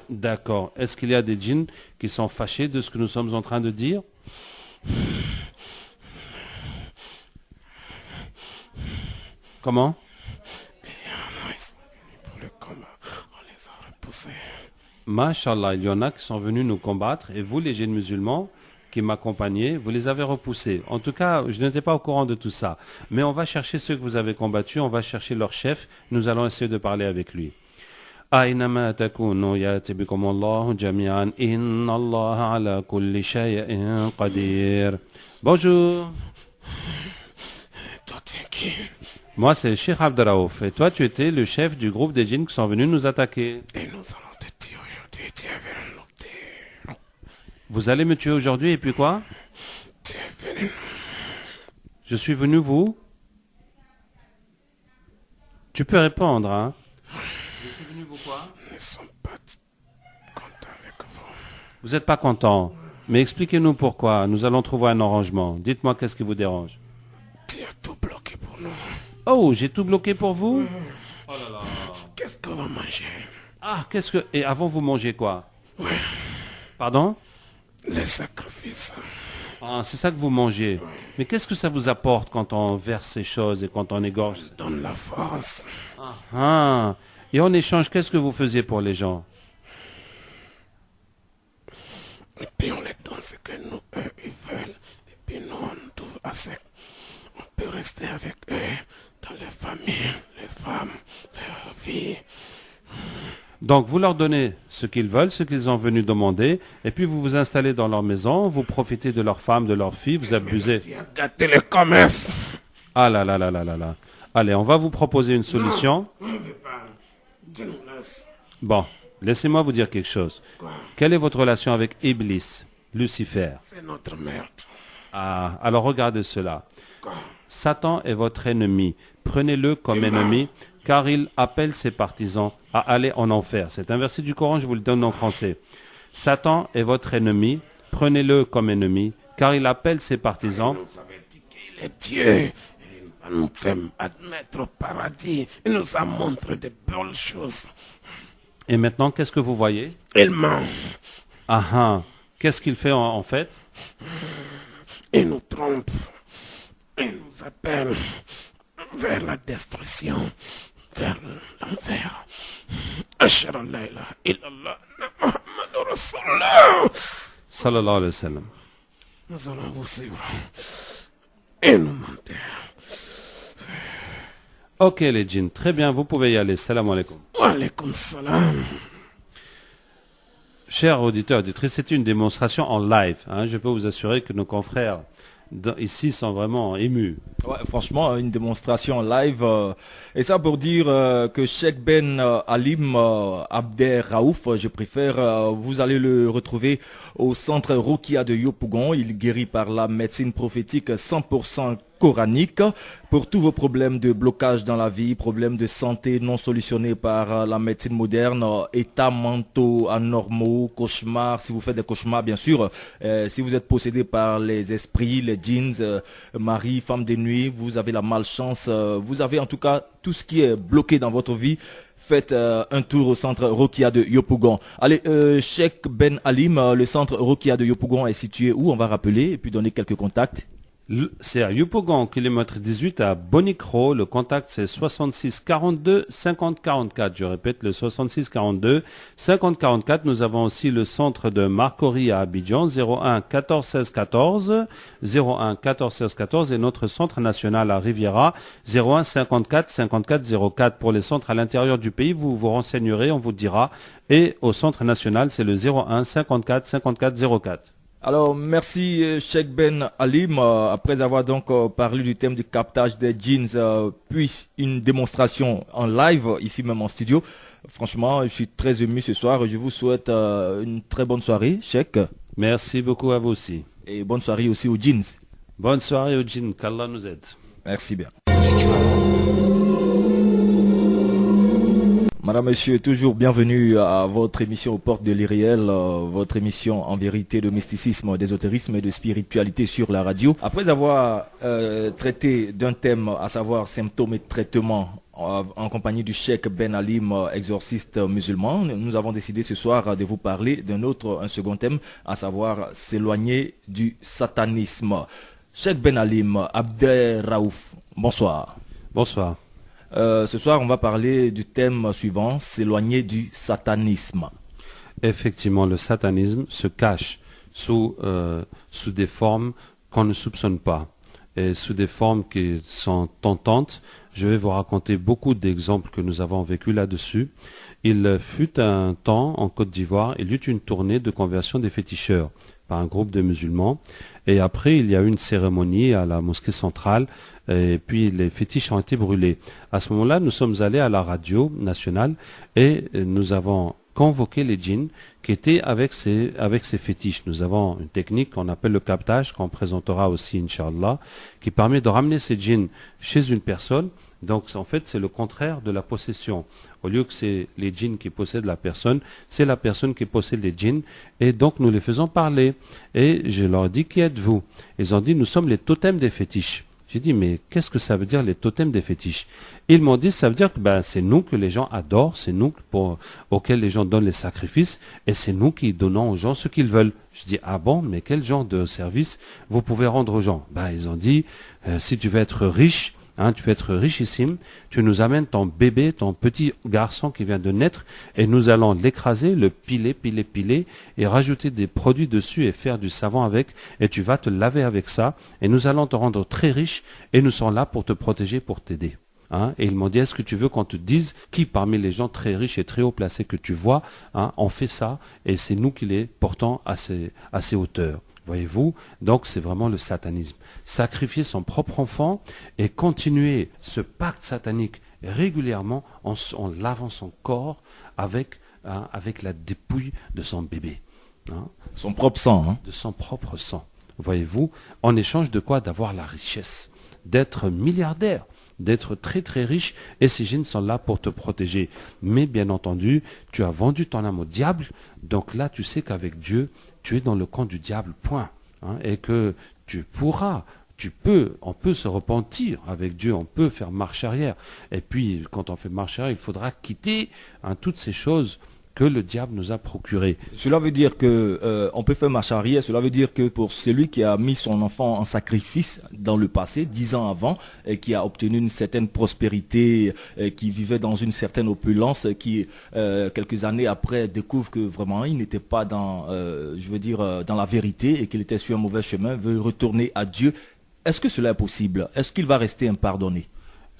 D'accord. Est-ce qu'il y a des djinns qui sont fâchés de ce que nous sommes en train de dire? Comment? Pour le combat, on les a repoussés. Masha'Allah, il y en a qui sont venus nous combattre et vous, les djinns musulmans qui m'accompagnaient, vous les avez repoussés. En tout cas, je n'étais pas au courant de tout ça. Mais on va chercher ceux que vous avez combattus, on va chercher leur chef, nous allons essayer de parler avec lui. أينما تكونوا يأتي بكم الله جميعا إن الله على كل شيء قدير. Bonjour. Toi, t'es qui? Moi, c'est Cheikh Abdelraouf. Et toi, tu étais le chef du groupe des djinns qui sont venus nous attaquer. Et nous allons te tuer aujourd'hui. Tu es venu nous tuer. Vous allez me tuer aujourd'hui et puis quoi? Tu es venu. Je suis venu vous? Tu peux répondre, hein? Je suis venu vous quoi? Nous ne sommes pas contents avec vous. Vous n'êtes pas content. Mais expliquez-nous pourquoi. Nous allons trouver un arrangement. Dites-moi qu'est-ce qui vous dérange. Tu as tout bloqué pour nous. Oh, j'ai tout bloqué pour vous? Oh là là. Qu'est-ce qu'on va manger? Ah, qu'est-ce que... Et avant, vous mangez quoi? Ouais, Pardon? les sacrifices. Ah, c'est ça que vous mangez. Mais qu'est-ce que ça vous apporte quand on verse ces choses et quand on égorge? Donne la force. Ah, et en échange, qu'est-ce que vous faisiez pour les gens? Et puis on les donne ce que nous, eux, ils veulent. Et puis nous, on trouve assez. On peut rester avec eux dans les familles, les femmes, leurs filles. Donc, vous leur donnez ce qu'ils veulent, ce qu'ils ont venu demander, et puis vous vous installez dans leur maison, vous profitez de leurs femmes, de leurs filles, vous abusez. Tu as gâté le commerce. Ah là là là là là là. Allez, on va vous proposer une solution. On ne veut pas. Dieu nous laisse. Bon, laissez-moi vous dire quelque chose. Quelle est votre relation avec Iblis, Lucifer? C'est notre merde. Ah, alors regardez cela. Satan est votre ennemi. Prenez-le comme ennemi, car il appelle ses partisans à aller en enfer. C'est un verset du Coran, je vous le donne en français. Satan est votre ennemi. Prenez-le comme ennemi, car il appelle ses partisans. Il nous avait dit qu'il est Dieu. Il va nous faire admettre au paradis. Il nous a montré de belles choses. Et maintenant, qu'est-ce que vous voyez? Il ment. Ah ah. Qu'est-ce qu'il fait en fait? Il nous trompe. Il nous appelle vers la destruction, vers l'enfer. Ashhadu an la ilaha illallah, Muhammadur Rasulullah. Sallallahu alayhi wa sallam. Nous allons vous suivre et nous mentir. Ok les djinns, très bien, vous pouvez y aller. Salam alaikum. Wa alaykum salam. Chers auditeurs, auditrices, c'est une démonstration en live. Hein. Je peux vous assurer que nos confrères ici sont vraiment émus. Ouais, franchement, une démonstration live. Et ça pour dire que Cheikh Ben Alim Abderraouf, je préfère, vous allez le retrouver au centre Rokia de Yopougon. Il guérit par la médecine prophétique 100% coranique pour tous vos problèmes de blocage dans la vie, problèmes de santé non solutionnés par la médecine moderne, états mentaux anormaux, cauchemars, si vous faites des cauchemars bien sûr, si vous êtes possédé par les esprits, les djinns, mari, femme de nuit, vous avez la malchance, vous avez en tout cas tout ce qui est bloqué dans votre vie. Faites un tour au centre Rokia de Yopougon. Allez, Cheikh Ben Alim, le centre Rokia de Yopougon est situé où? On va rappeler et puis donner quelques contacts. C'est à Yopougon, kilomètre 18 à Bonicro. Le contact c'est 66 42 50 44. Je répète, le 66 42 50 44. Nous avons aussi le centre de Marcory à Abidjan, 01 14 16 14. 01 14 16 14. Et notre centre national à Riviera, 01 54 54 04. Pour les centres à l'intérieur du pays, vous vous renseignerez, on vous dira. Et au centre national, c'est le 01 54 54 04. Alors, merci Cheikh Ben Alim. Après avoir donc parlé du thème du captage des jeans, puis une démonstration en live, ici même en studio. Franchement, je suis très ému ce soir. Je vous souhaite une très bonne soirée, Cheikh. Merci beaucoup à vous aussi. Et bonne soirée aussi aux jeans. Bonne soirée aux jeans, qu'Allah nous aide. Merci bien. Madame, Monsieur, toujours bienvenue à votre émission aux portes de l'Iriel, votre émission en vérité de mysticisme, d'ésotérisme et de spiritualité sur la radio. Après avoir traité d'un thème, à savoir symptômes et traitements, en compagnie du Cheikh Ben Alim, exorciste musulman, nous avons décidé ce soir de vous parler un second thème, à savoir s'éloigner du satanisme. Cheikh Ben Alim, Abder Raouf, bonsoir. Bonsoir. Ce soir, on va parler du thème suivant, s'éloigner du satanisme. Effectivement, le satanisme se cache sous des formes qu'on ne soupçonne pas et sous des formes qui sont tentantes. Je vais vous raconter beaucoup d'exemples que nous avons vécu là-dessus. Il fut un temps en Côte d'Ivoire, il y eut une tournée de conversion des féticheurs par un groupe de musulmans. Et après, il y a eu une cérémonie à la mosquée centrale et puis les fétiches ont été brûlés. À ce moment-là, nous sommes allés à la radio nationale et nous avons convoqué les djinns qui étaient avec ces fétiches. Nous avons une technique qu'on appelle le captage, qu'on présentera aussi, Inch'Allah, qui permet de ramener ces djinns chez une personne. Donc, en fait, c'est le contraire de la possession. Au lieu que c'est les djinns qui possèdent la personne, c'est la personne qui possède les djinns. Et donc, nous les faisons parler. Et je leur dis, qui êtes-vous? Ils ont dit, nous sommes les totems des fétiches. J'ai dit, mais qu'est-ce que ça veut dire les totems des fétiches? Ils m'ont dit, ça veut dire que c'est nous que les gens adorent, c'est nous auxquels les gens donnent les sacrifices, et c'est nous qui donnons aux gens ce qu'ils veulent. Je dis, ah bon, mais quel genre de service vous pouvez rendre aux gens? Ils ont dit, si tu veux être riche, tu veux être richissime, tu nous amènes ton bébé, ton petit garçon qui vient de naître, et nous allons l'écraser, le piler, et rajouter des produits dessus et faire du savon avec, et tu vas te laver avec ça, et nous allons te rendre très riche, et nous sommes là pour te protéger, pour t'aider. Et ils m'ont dit, est-ce que tu veux qu'on te dise qui parmi les gens très riches et très haut placés que tu vois, on fait ça, et c'est nous qui les portons à ces hauteurs. Voyez-vous, donc c'est vraiment le satanisme. Sacrifier son propre enfant et continuer ce pacte satanique régulièrement en lavant son corps avec la dépouille de son bébé. Son propre sang. De son propre sang. Voyez-vous, en échange de quoi? D'avoir la richesse, d'être milliardaire, d'être très très riche, et ces djinns sont là pour te protéger. Mais bien entendu, tu as vendu ton âme au diable, donc là tu sais qu'avec Dieu, tu es dans le camp du diable, point. Et que on peut se repentir avec Dieu, on peut faire marche arrière. Et puis quand on fait marche arrière, il faudra quitter toutes ces choses que le diable nous a procuré. Cela veut dire que on peut faire marche arrière. Cela veut dire que pour celui qui a mis son enfant en sacrifice dans le passé, 10 ans avant, et qui a obtenu une certaine prospérité, qui vivait dans une certaine opulence, qui quelques années après découvre que vraiment il n'était pas dans la vérité et qu'il était sur un mauvais chemin, veut retourner à Dieu. Est-ce que cela est possible? Est-ce qu'il va rester impardonné?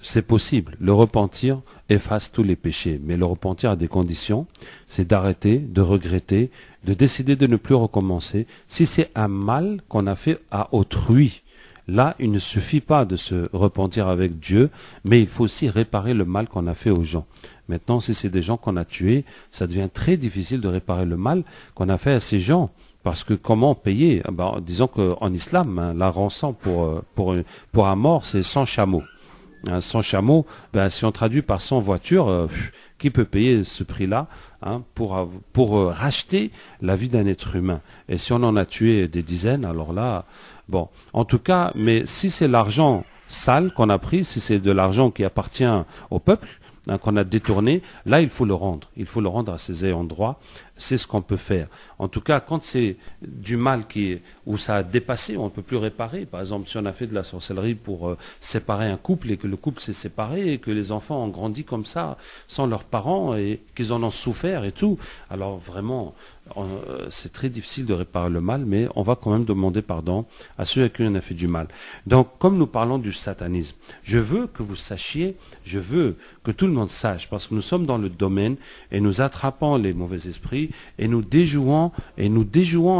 C'est possible. Le repentir efface tous les péchés. Mais le repentir a des conditions. C'est d'arrêter, de regretter, de décider de ne plus recommencer. Si c'est un mal qu'on a fait à autrui, là, il ne suffit pas de se repentir avec Dieu, mais il faut aussi réparer le mal qu'on a fait aux gens. Maintenant, si c'est des gens qu'on a tués, ça devient très difficile de réparer le mal qu'on a fait à ces gens. Parce que comment payer? Disons qu'en islam, la rançon pour un mort, c'est 100 chameaux. 100 chameaux, si on traduit par 100 voitures, qui peut payer ce prix-là pour racheter la vie d'un être humain? Et si on en a tué des dizaines, alors là, en tout cas, mais si c'est l'argent sale qu'on a pris, si c'est de l'argent qui appartient au peuple, qu'on a détourné, là il faut le rendre. Il faut le rendre à ses ayants droit. c'est ce qu'on peut faire. En tout cas, quand c'est du mal où ça a dépassé, on ne peut plus réparer. Par exemple, si on a fait de la sorcellerie pour séparer un couple et que le couple s'est séparé et que les enfants ont grandi comme ça, sans leurs parents et qu'ils en ont souffert et tout, alors vraiment, c'est très difficile de réparer le mal, mais on va quand même demander pardon à ceux à qui on a fait du mal. Donc, comme nous parlons du satanisme, je veux que vous sachiez, je veux que tout le monde sache, parce que nous sommes dans le domaine et nous attrapons les mauvais esprits et nous déjouons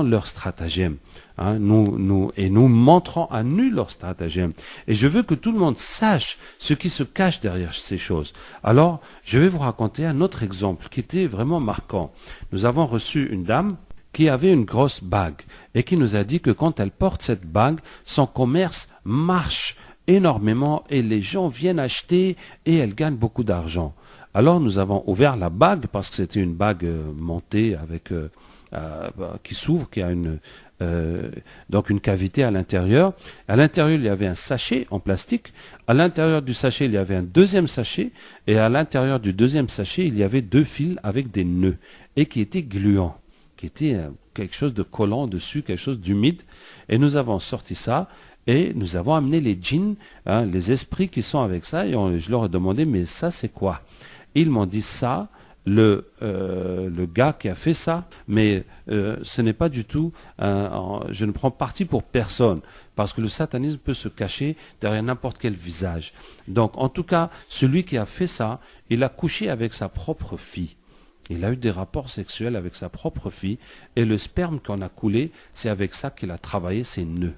leurs stratagèmes. Hein, nous montrons à nu leurs stratagèmes. Et je veux que tout le monde sache ce qui se cache derrière ces choses. Alors, je vais vous raconter un autre exemple qui était vraiment marquant. Nous avons reçu une dame qui avait une grosse bague et qui nous a dit que quand elle porte cette bague, son commerce marche énormément et les gens viennent acheter et elle gagne beaucoup d'argent. Alors nous avons ouvert la bague parce que c'était une bague montée avec qui s'ouvre, qui a donc une cavité à l'intérieur. À l'intérieur, il y avait un sachet en plastique. À l'intérieur du sachet, il y avait un deuxième sachet. Et à l'intérieur du deuxième sachet, il y avait 2 fils avec des nœuds et qui étaient gluants, qui étaient quelque chose de collant dessus, quelque chose d'humide. Et nous avons sorti ça. Et nous avons amené les djinns, hein, les esprits qui sont avec ça, et je leur ai demandé, mais ça c'est quoi? Ils m'ont dit ça, le gars qui a fait ça, mais ce n'est pas du tout, je ne prends parti pour personne, parce que le satanisme peut se cacher derrière n'importe quel visage. Donc en tout cas, celui qui a fait ça, il a couché avec sa propre fille. Il a eu des rapports sexuels avec sa propre fille, et le sperme qu'on a coulé, c'est avec ça qu'il a travaillé ses nœuds.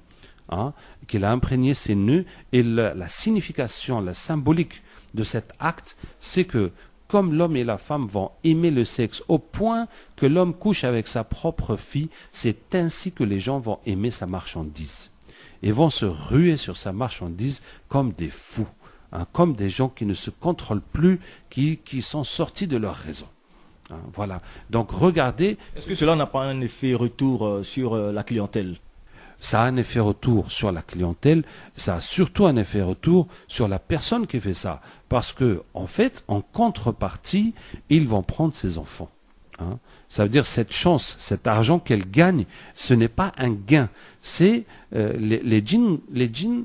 Hein, qu'il a imprégné ses nœuds, et la signification, la symbolique de cet acte, c'est que comme l'homme et la femme vont aimer le sexe au point que l'homme couche avec sa propre fille, c'est ainsi que les gens vont aimer sa marchandise et vont se ruer sur sa marchandise comme des fous, hein, comme des gens qui ne se contrôlent plus, qui sont sortis de leur raison. Hein, voilà. Donc regardez. Est-ce que cela n'a pas un effet retour sur la clientèle? Ça a un effet retour sur la clientèle, ça a surtout un effet retour sur la personne qui fait ça. Parce que, en fait, en contrepartie, ils vont prendre ses enfants. Hein. Ça veut dire cette chance, cet argent qu'elle gagne, ce n'est pas un gain. C'est les djinns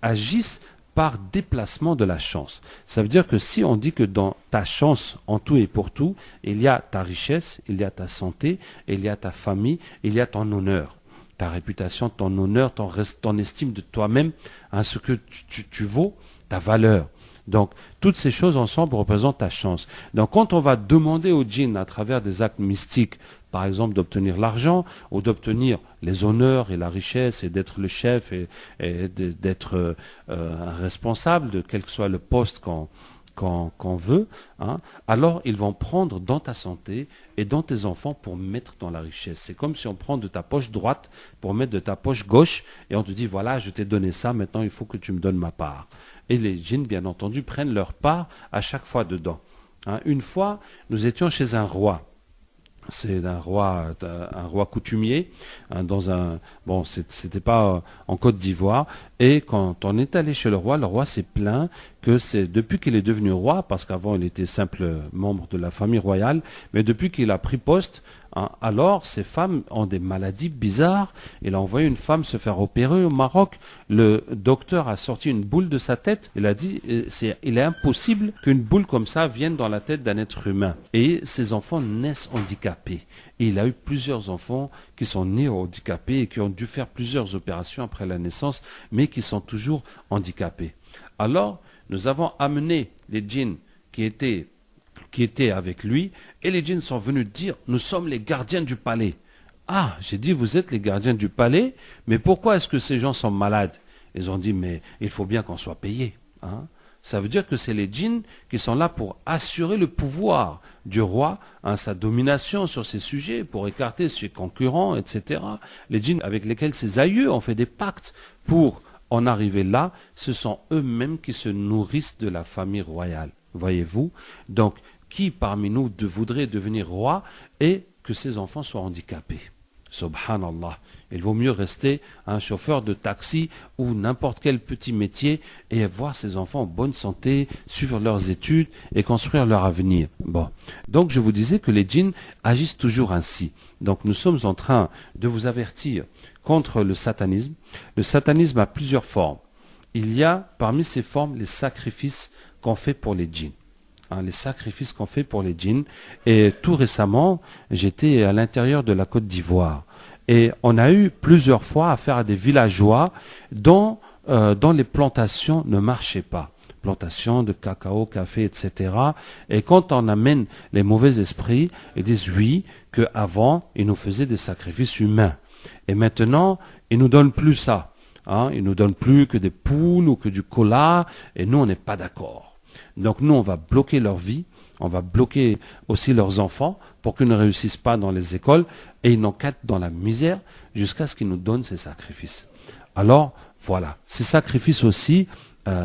agissent par déplacement de la chance. Ça veut dire que si on dit que dans ta chance, en tout et pour tout, il y a ta richesse, il y a ta santé, il y a ta famille, il y a ton honneur. Ta réputation, ton honneur, ton estime de toi-même, hein, ce que tu vaux, ta valeur. Donc, toutes ces choses ensemble représentent ta chance. Donc, quand on va demander au djinn, à travers des actes mystiques, par exemple d'obtenir l'argent, ou d'obtenir les honneurs et la richesse, et d'être le chef, et d'être un responsable de quel que soit le poste qu'on veut, hein, alors ils vont prendre dans ta santé et dans tes enfants pour mettre dans la richesse. C'est comme si on prend de ta poche droite pour mettre de ta poche gauche et on te dit voilà, je t'ai donné ça, maintenant il faut que tu me donnes ma part. Et les djinns, bien entendu, prennent leur part à chaque fois dedans. Hein, une fois, nous étions chez un roi. C'est un roi coutumier, hein, c'était pas en Côte d'Ivoire. Et quand on est allé chez le roi s'est plaint que c'est depuis qu'il est devenu roi, parce qu'avant il était simple membre de la famille royale, mais depuis qu'il a pris poste, hein, alors ces femmes ont des maladies bizarres. Il a envoyé une femme se faire opérer au Maroc. Le docteur a sorti une boule de sa tête. Il a dit il est impossible qu'une boule comme ça vienne dans la tête d'un être humain. Et ces enfants naissent handicapés. Et il a eu plusieurs enfants qui sont nés handicapés et qui ont dû faire plusieurs opérations après la naissance, mais qui sont toujours handicapés. Alors, nous avons amené les djinns qui étaient avec lui, et les djinns sont venus dire, nous sommes les gardiens du palais. Ah, j'ai dit, vous êtes les gardiens du palais, mais pourquoi est-ce que ces gens sont malades? Ils ont dit, mais il faut bien qu'on soit payé. Hein? Ça veut dire que c'est les djinns qui sont là pour assurer le pouvoir du roi, hein, sa domination sur ces sujets, pour écarter ses concurrents, etc. Les djinns avec lesquels ses aïeux ont fait des pactes pour en arriver là, ce sont eux-mêmes qui se nourrissent de la famille royale. Voyez-vous? Donc, qui parmi nous voudrait devenir roi et que ses enfants soient handicapés? Subhanallah. Il vaut mieux rester un chauffeur de taxi ou n'importe quel petit métier et voir ses enfants en bonne santé, suivre leurs études et construire leur avenir. Bon. Donc je vous disais que les djinns agissent toujours ainsi. Donc nous sommes en train de vous avertir contre le satanisme. Le satanisme a plusieurs formes. Il y a parmi ces formes les sacrifices qu'on fait pour les djinns. Les sacrifices qu'on fait pour les djinns. Et tout récemment, j'étais à l'intérieur de la Côte d'Ivoire. Et on a eu plusieurs fois affaire à des villageois dont les plantations ne marchaient pas. Plantations de cacao, café, etc. Et quand on amène les mauvais esprits, ils disent oui, qu'avant, ils nous faisaient des sacrifices humains. Et maintenant, ils ne nous donnent plus ça. Ils ne nous donnent plus que des poules ou que du cola. Et nous, on n'est pas d'accord. Donc nous, on va bloquer leur vie, on va bloquer aussi leurs enfants pour qu'ils ne réussissent pas dans les écoles et ils n'en quittent dans la misère jusqu'à ce qu'ils nous donnent ces sacrifices. Alors, voilà, ces sacrifices aussi,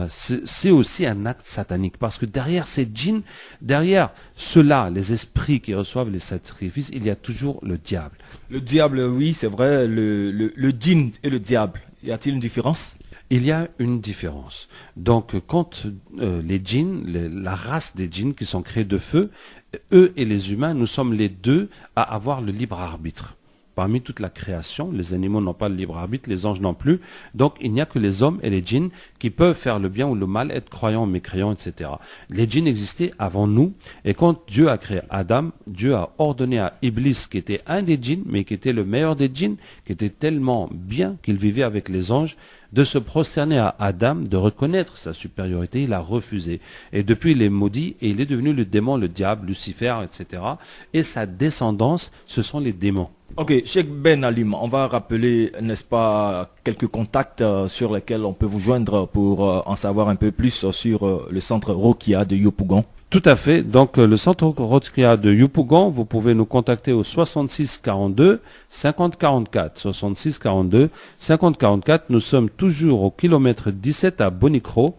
c'est aussi un acte satanique parce que derrière ces djinns, derrière ceux-là, les esprits qui reçoivent les sacrifices, il y a toujours le diable. Le diable, oui, c'est vrai, le djinn et le diable, y a-t-il une différence ? Il y a une différence. Donc, quand les djinns, la race des djinns qui sont créés de feu, eux et les humains, nous sommes les deux à avoir le libre arbitre. Parmi toute la création, les animaux n'ont pas le libre arbitre, les anges non plus. Donc, il n'y a que les hommes et les djinns qui peuvent faire le bien ou le mal, être croyants, mécréants, etc. Les djinns existaient avant nous. Et quand Dieu a créé Adam, Dieu a ordonné à Iblis, qui était un des djinns, mais qui était le meilleur des djinns, qui était tellement bien qu'il vivait avec les anges, de se prosterner à Adam, de reconnaître sa supériorité. Il a refusé. Et depuis, il est maudit et il est devenu le démon, le diable, Lucifer, etc. Et sa descendance, ce sont les démons. Ok, Cheikh Ben Halim, on va rappeler, n'est-ce pas, quelques contacts sur lesquels on peut vous joindre pour en savoir un peu plus sur le centre Rokia de Yopougon. Tout à fait. Donc le centre Rokia de Yopougon, vous pouvez nous contacter au 66 42 50 44. 66 42 50 44. Nous sommes toujours au kilomètre 17 à Bonicro.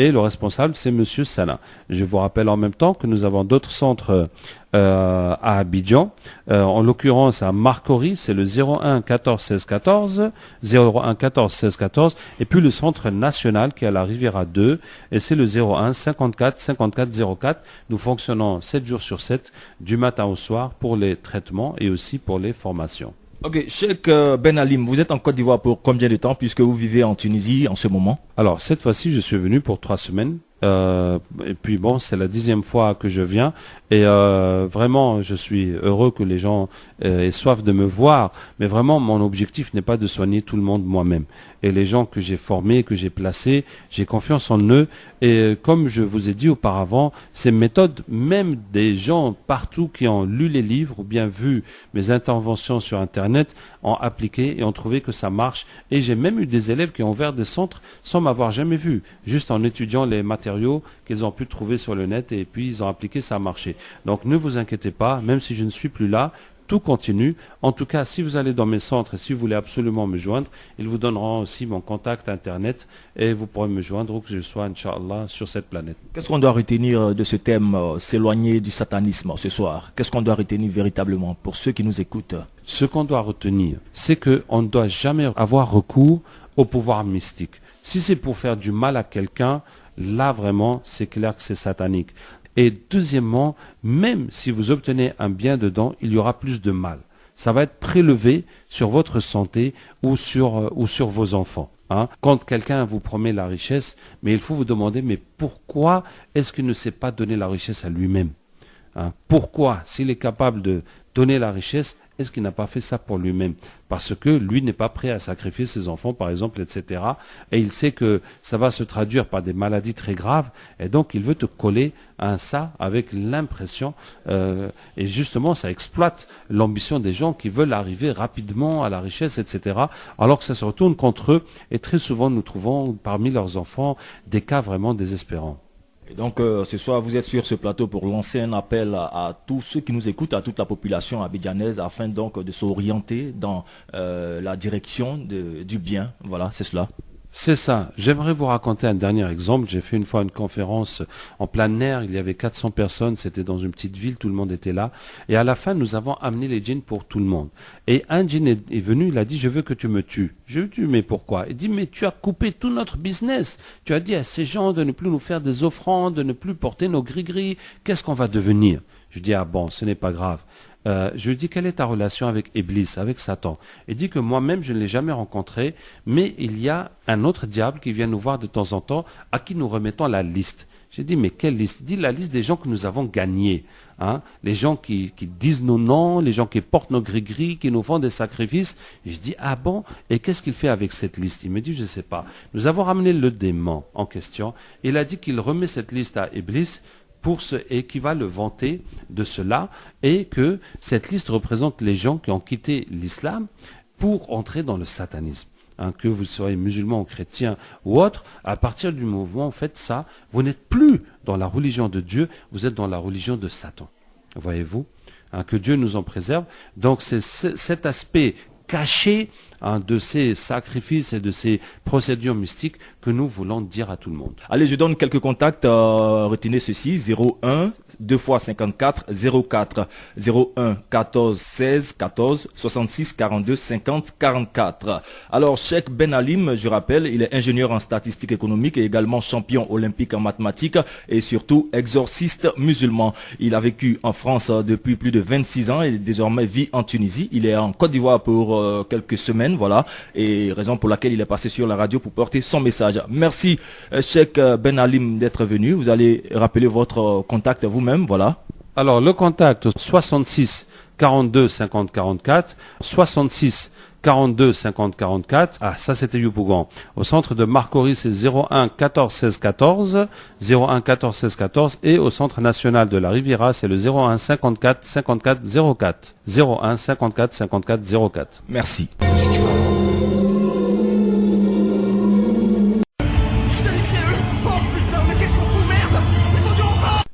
Et le responsable, c'est Monsieur Sana. Je vous rappelle en même temps que nous avons d'autres centres à Abidjan. En l'occurrence, à Marcory, c'est le 01 14 16 14, 01 14 16 14. Et puis le centre national qui est à la Riviera 2, et c'est le 01 54 54 04. Nous fonctionnons 7 jours sur 7, du matin au soir, pour les traitements et aussi pour les formations. Ok, Cheikh Ben Halim, vous êtes en Côte d'Ivoire pour combien de temps puisque vous vivez en Tunisie en ce moment? Alors, cette fois-ci, je suis venu pour 3 semaines. Et puis bon, c'est la 10e fois que je viens et vraiment je suis heureux que les gens aient soif de me voir, mais vraiment mon objectif n'est pas de soigner tout le monde moi-même. Et les gens que j'ai formés, que j'ai placés, j'ai confiance en eux. Et comme je vous ai dit auparavant, ces méthodes, même des gens partout qui ont lu les livres ou bien vu mes interventions sur Internet, ont appliqué et ont trouvé que ça marche. Et j'ai même eu des élèves qui ont ouvert des centres sans m'avoir jamais vu, juste en étudiant les matériaux qu'ils ont pu trouver sur le net et puis ils ont appliqué, ça a marché. Donc ne vous inquiétez pas, même si je ne suis plus là, tout continue. En tout cas, si vous allez dans mes centres et si vous voulez absolument me joindre, ils vous donneront aussi mon contact Internet et vous pourrez me joindre où que je sois, Inch'Allah, sur cette planète. Qu'est-ce qu'on doit retenir de ce thème, s'éloigner du satanisme ce soir? Qu'est-ce qu'on doit retenir véritablement pour ceux qui nous écoutent? Ce qu'on doit retenir, c'est qu'on ne doit jamais avoir recours au pouvoir mystique. Si c'est pour faire du mal à quelqu'un, là vraiment, c'est clair que c'est satanique. Et deuxièmement, même si vous obtenez un bien dedans, il y aura plus de mal. Ça va être prélevé sur votre santé ou sur vos enfants. Quand quelqu'un vous promet la richesse, mais il faut vous demander, mais pourquoi est-ce qu'il ne sait pas donner la richesse à lui-même? Pourquoi, s'il est capable de donner la richesse, est-ce qu'il n'a pas fait ça pour lui-même? Parce que lui n'est pas prêt à sacrifier ses enfants, par exemple, etc. Et il sait que ça va se traduire par des maladies très graves. Et donc, il veut te coller à ça avec l'impression. Et justement, ça exploite l'ambition des gens qui veulent arriver rapidement à la richesse, etc. Alors que ça se retourne contre eux. Et très souvent, nous trouvons parmi leurs enfants des cas vraiment désespérants. Et donc ce soir, vous êtes sur ce plateau pour lancer un appel à tous ceux qui nous écoutent, à toute la population abidjanaise, afin donc de s'orienter dans la direction du bien. Voilà, c'est cela. C'est ça. J'aimerais vous raconter un dernier exemple. J'ai fait une fois une conférence en plein air. Il y avait 400 personnes. C'était dans une petite ville. Tout le monde était là. Et à la fin, nous avons amené les djinns pour tout le monde. Et un djinn est venu. Il a dit, je veux que tu me tues. Je lui ai dit, mais pourquoi? Il dit, mais tu as coupé tout notre business. Tu as dit à ces gens de ne plus nous faire des offrandes, de ne plus porter nos gris-gris. Qu'est-ce qu'on va devenir? Je dis, ah bon, ce n'est pas grave. Je lui dis, quelle est ta relation avec Iblis, avec Satan? Il dit que moi-même, je ne l'ai jamais rencontré, mais il y a un autre diable qui vient nous voir de temps en temps, à qui nous remettons la liste. J'ai dit, mais quelle liste? Il dit, la liste des gens que nous avons gagnés. Hein? Les gens qui disent nos noms, les gens qui portent nos gris-gris, qui nous font des sacrifices. Et je dis, ah bon? Et qu'est-ce qu'il fait avec cette liste? Il me dit, je ne sais pas. Nous avons ramené le démon en question. Il a dit qu'il remet cette liste à Iblis, et qui va le vanter de cela, et que cette liste représente les gens qui ont quitté l'islam pour entrer dans le satanisme. Hein, que vous soyez musulman ou chrétien ou autre, à partir du mouvement, en fait, ça, vous n'êtes plus dans la religion de Dieu, vous êtes dans la religion de Satan. Voyez-vous, hein, que Dieu nous en préserve. Donc c'est cet aspect caché de ces sacrifices et de ces procédures mystiques que nous voulons dire à tout le monde. Allez, je donne quelques contacts. Retenez ceci: 01 2 fois 54 04 01 14 16 14 66 42 50 44. Alors, Cheikh Ben Halim, je rappelle, il est ingénieur en statistique économique et également champion olympique en mathématiques et surtout exorciste musulman. Il a vécu en France depuis plus de 26 ans et désormais vit en Tunisie. Il est en Côte d'Ivoire pour quelques semaines, voilà, et raison pour laquelle il est passé sur la radio pour porter son message. Merci Cheikh Ben Halim d'être venu. Vous allez rappeler votre contact vous-même, voilà. Alors le contact 66 42 50 44 66 42 50 44. Ah, ça c'était Yopougon. Au centre de Marcory, c'est 01 14 16 14 01 14 16 14 et au centre national de la Riviera, c'est le 01 54 54 04 01 54 54 04. Merci.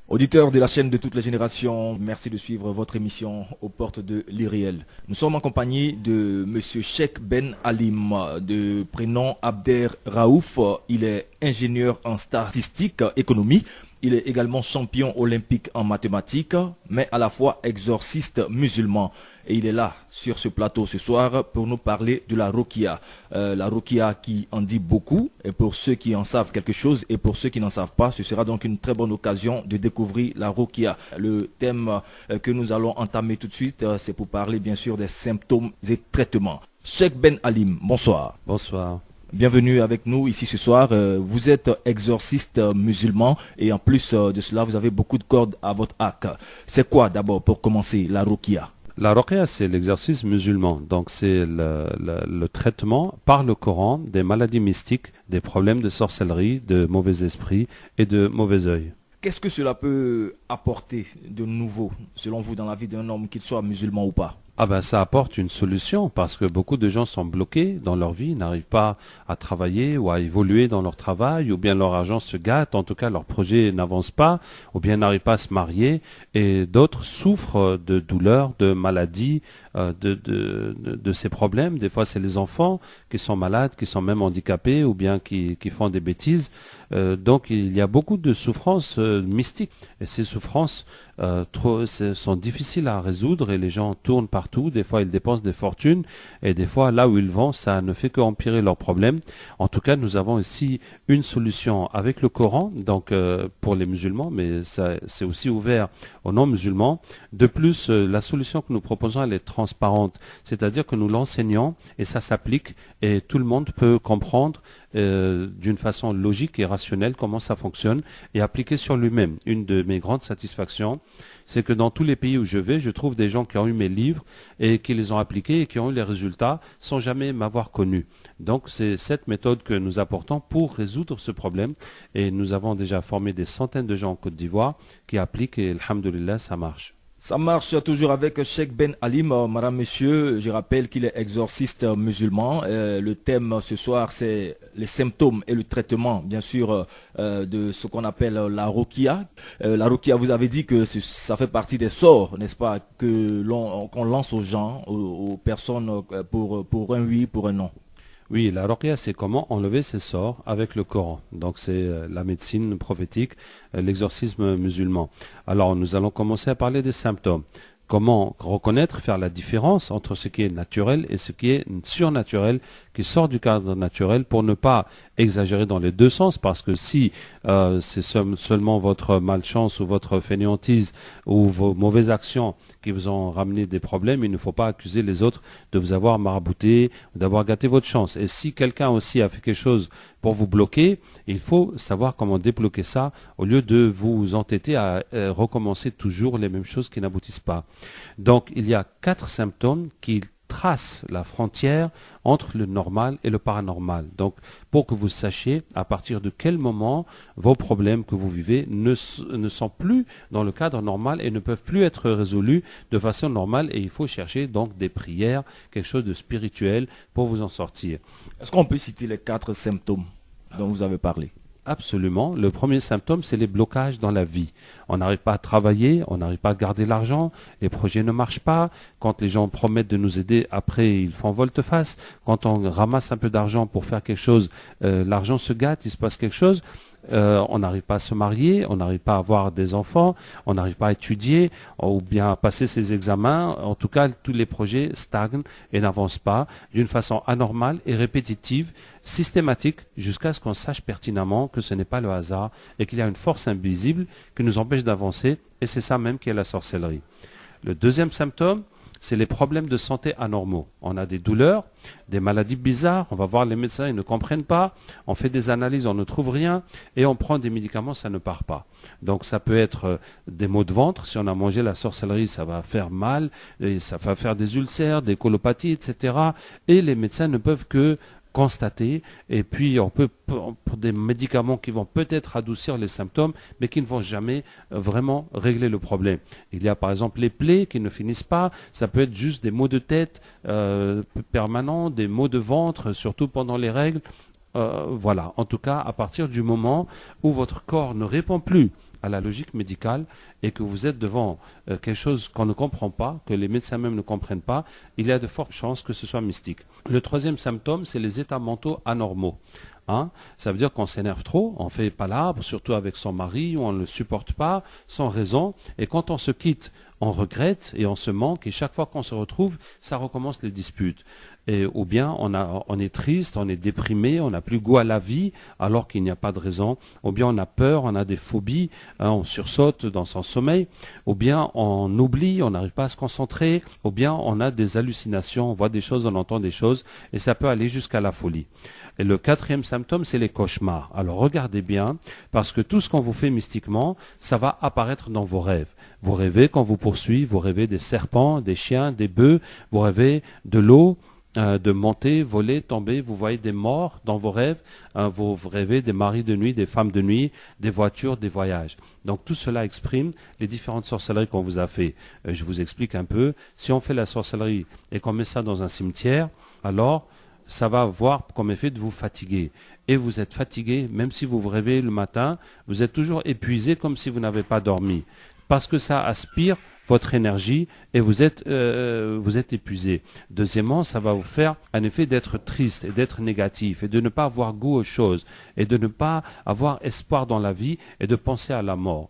Auditeurs de la chaîne de toutes les générations, merci de suivre votre émission aux portes de l'Iriel. Nous sommes en compagnie de Monsieur Cheikh Ben Halim, de prénom Abder Raouf. Il est ingénieur en statistique, économie. Il est également champion olympique en mathématiques, mais à la fois exorciste musulman. Et il est là, sur ce plateau ce soir, pour nous parler de la Rokia. La Rokia qui en dit beaucoup, et pour ceux qui en savent quelque chose, et pour ceux qui n'en savent pas, ce sera donc une très bonne occasion de découvrir la Rokia. Le thème que nous allons entamer tout de suite, c'est pour parler bien sûr des symptômes et traitements. Cheikh Ben Halim, bonsoir. Bonsoir. Bienvenue avec nous ici ce soir. Vous êtes exorciste musulman et en plus de cela, vous avez beaucoup de cordes à votre arc. C'est quoi d'abord pour commencer la Ruqya? La Ruqya, c'est l'exercice musulman. Donc c'est le traitement par le Coran des maladies mystiques, des problèmes de sorcellerie, de mauvais esprits et de mauvais œil. Qu'est-ce que cela peut apporter de nouveau, selon vous, dans la vie d'un homme, qu'il soit musulman ou pas? Ah ben ça apporte une solution parce que beaucoup de gens sont bloqués dans leur vie, n'arrivent pas à travailler ou à évoluer dans leur travail, ou bien leur argent se gâte, en tout cas leur projet n'avance pas, ou bien n'arrivent pas à se marier, et d'autres souffrent de douleurs, de maladies, de ces problèmes. Des fois c'est les enfants qui sont malades, qui sont même handicapés ou bien qui font des bêtises. Donc il y a beaucoup de souffrances mystiques et ces souffrances sont difficiles à résoudre et les gens tournent partout. Des fois ils dépensent des fortunes et des fois là où ils vont ça ne fait qu'empirer leurs problèmes. En tout cas nous avons ici une solution avec le Coran, donc pour les musulmans, mais c'est aussi ouvert aux non musulmans. De plus la solution que nous proposons elle est transparente, c'est-à-dire que nous l'enseignons et ça s'applique et tout le monde peut comprendre d'une façon logique et rationnelle comment ça fonctionne et appliquer sur lui-même. Une de mes grandes satisfactions, c'est que dans tous les pays où je vais, je trouve des gens qui ont eu mes livres et qui les ont appliqués et qui ont eu les résultats sans jamais m'avoir connu. Donc c'est cette méthode que nous apportons pour résoudre ce problème et nous avons déjà formé des centaines de gens en Côte d'Ivoire qui appliquent et alhamdoulilah ça marche. Ça marche toujours avec Cheikh Ben Halim. Madame, monsieur, je rappelle qu'il est exorciste musulman. Le thème ce soir, c'est les symptômes et le traitement, bien sûr, de ce qu'on appelle la Ruqya. La Ruqya, vous avez dit que ça fait partie des sorts, n'est-ce pas, qu'on lance aux gens, aux personnes pour un oui, pour un non. Oui, la ruqya, c'est comment enlever ses sorts avec le Coran. Donc c'est la médecine prophétique, l'exorcisme musulman. Alors nous allons commencer à parler des symptômes. Comment reconnaître, faire la différence entre ce qui est naturel et ce qui est surnaturel, qui sort du cadre naturel, pour ne pas exagérer dans les deux sens, parce que si c'est seulement votre malchance ou votre fainéantise ou vos mauvaises actions qui vous ont ramené des problèmes, il ne faut pas accuser les autres de vous avoir marabouté, d'avoir gâté votre chance. Et si quelqu'un aussi a fait quelque chose pour vous bloquer, il faut savoir comment débloquer ça au lieu de vous entêter à recommencer toujours les mêmes choses qui n'aboutissent pas. Donc il y a 4 symptômes qui tracent la frontière entre le normal et le paranormal. Donc pour que vous sachiez à partir de quel moment vos problèmes que vous vivez ne sont plus dans le cadre normal et ne peuvent plus être résolus de façon normale, et il faut chercher donc des prières, quelque chose de spirituel pour vous en sortir. Est-ce qu'on peut citer les 4 symptômes dont vous avez parlé? Absolument. Le premier symptôme, c'est les blocages dans la vie. On n'arrive pas à travailler, on n'arrive pas à garder l'argent, les projets ne marchent pas. Quand les gens promettent de nous aider, après ils font volte-face. Quand on ramasse un peu d'argent pour faire quelque chose, l'argent se gâte, il se passe quelque chose. On n'arrive pas à se marier, on n'arrive pas à avoir des enfants, on n'arrive pas à étudier ou bien à passer ses examens. En tout cas, tous les projets stagnent et n'avancent pas d'une façon anormale et répétitive, systématique, jusqu'à ce qu'on sache pertinemment que ce n'est pas le hasard et qu'il y a une force invisible qui nous empêche d'avancer, et c'est ça même qui est la sorcellerie. Le deuxième symptôme, c'est les problèmes de santé anormaux. On a des douleurs, des maladies bizarres, on va voir les médecins, ils ne comprennent pas, on fait des analyses, on ne trouve rien, et on prend des médicaments, ça ne part pas. Donc ça peut être des maux de ventre, si on a mangé la sorcellerie, ça va faire mal, et ça va faire des ulcères, des colopathies, etc. Et les médecins ne peuvent que constater, et puis on peut pour des médicaments qui vont peut-être adoucir les symptômes, mais qui ne vont jamais vraiment régler le problème. Il y a par exemple les plaies qui ne finissent pas, ça peut être juste des maux de tête permanents, des maux de ventre, surtout pendant les règles. Voilà, en tout cas, à partir du moment où votre corps ne répond plus à la logique médicale et que vous êtes devant quelque chose qu'on ne comprend pas, que les médecins même ne comprennent pas, il y a de fortes chances que ce soit mystique. Le troisième symptôme, c'est les états mentaux anormaux. Ça veut dire qu'on s'énerve trop, on fait palabre, surtout avec son mari, ou on ne le supporte pas, sans raison, et quand on se quitte, on regrette et on se manque, et chaque fois qu'on se retrouve, ça recommence les disputes. Ou bien on est triste, on est déprimé, on n'a plus goût à la vie alors qu'il n'y a pas de raison. Ou bien on a peur, on a des phobies, on sursaute dans son sommeil. Ou bien on oublie, on n'arrive pas à se concentrer. Ou bien on a des hallucinations, on voit des choses, on entend des choses, et ça peut aller jusqu'à la folie. Et le quatrième symptôme, c'est les cauchemars. Alors regardez bien, parce que tout ce qu'on vous fait mystiquement, ça va apparaître dans vos rêves. Vous rêvez qu'on vous poursuit, vous rêvez des serpents, des chiens, des bœufs, vous rêvez de l'eau, de monter, voler, tomber, vous voyez des morts dans vos rêves, vous rêvez des maris de nuit, des femmes de nuit, des voitures, des voyages. Donc tout cela exprime les différentes sorcelleries qu'on vous a fait. Je vous explique un peu. Si on fait la sorcellerie et qu'on met ça dans un cimetière, alors ça va avoir comme effet de vous fatiguer. Et vous êtes fatigué, même si vous vous réveillez le matin, vous êtes toujours épuisé comme si vous n'avez pas dormi. Parce que ça aspire votre énergie et vous êtes épuisé. Deuxièmement, ça va vous faire un effet d'être triste et d'être négatif et de ne pas avoir goût aux choses et de ne pas avoir espoir dans la vie et de penser à la mort.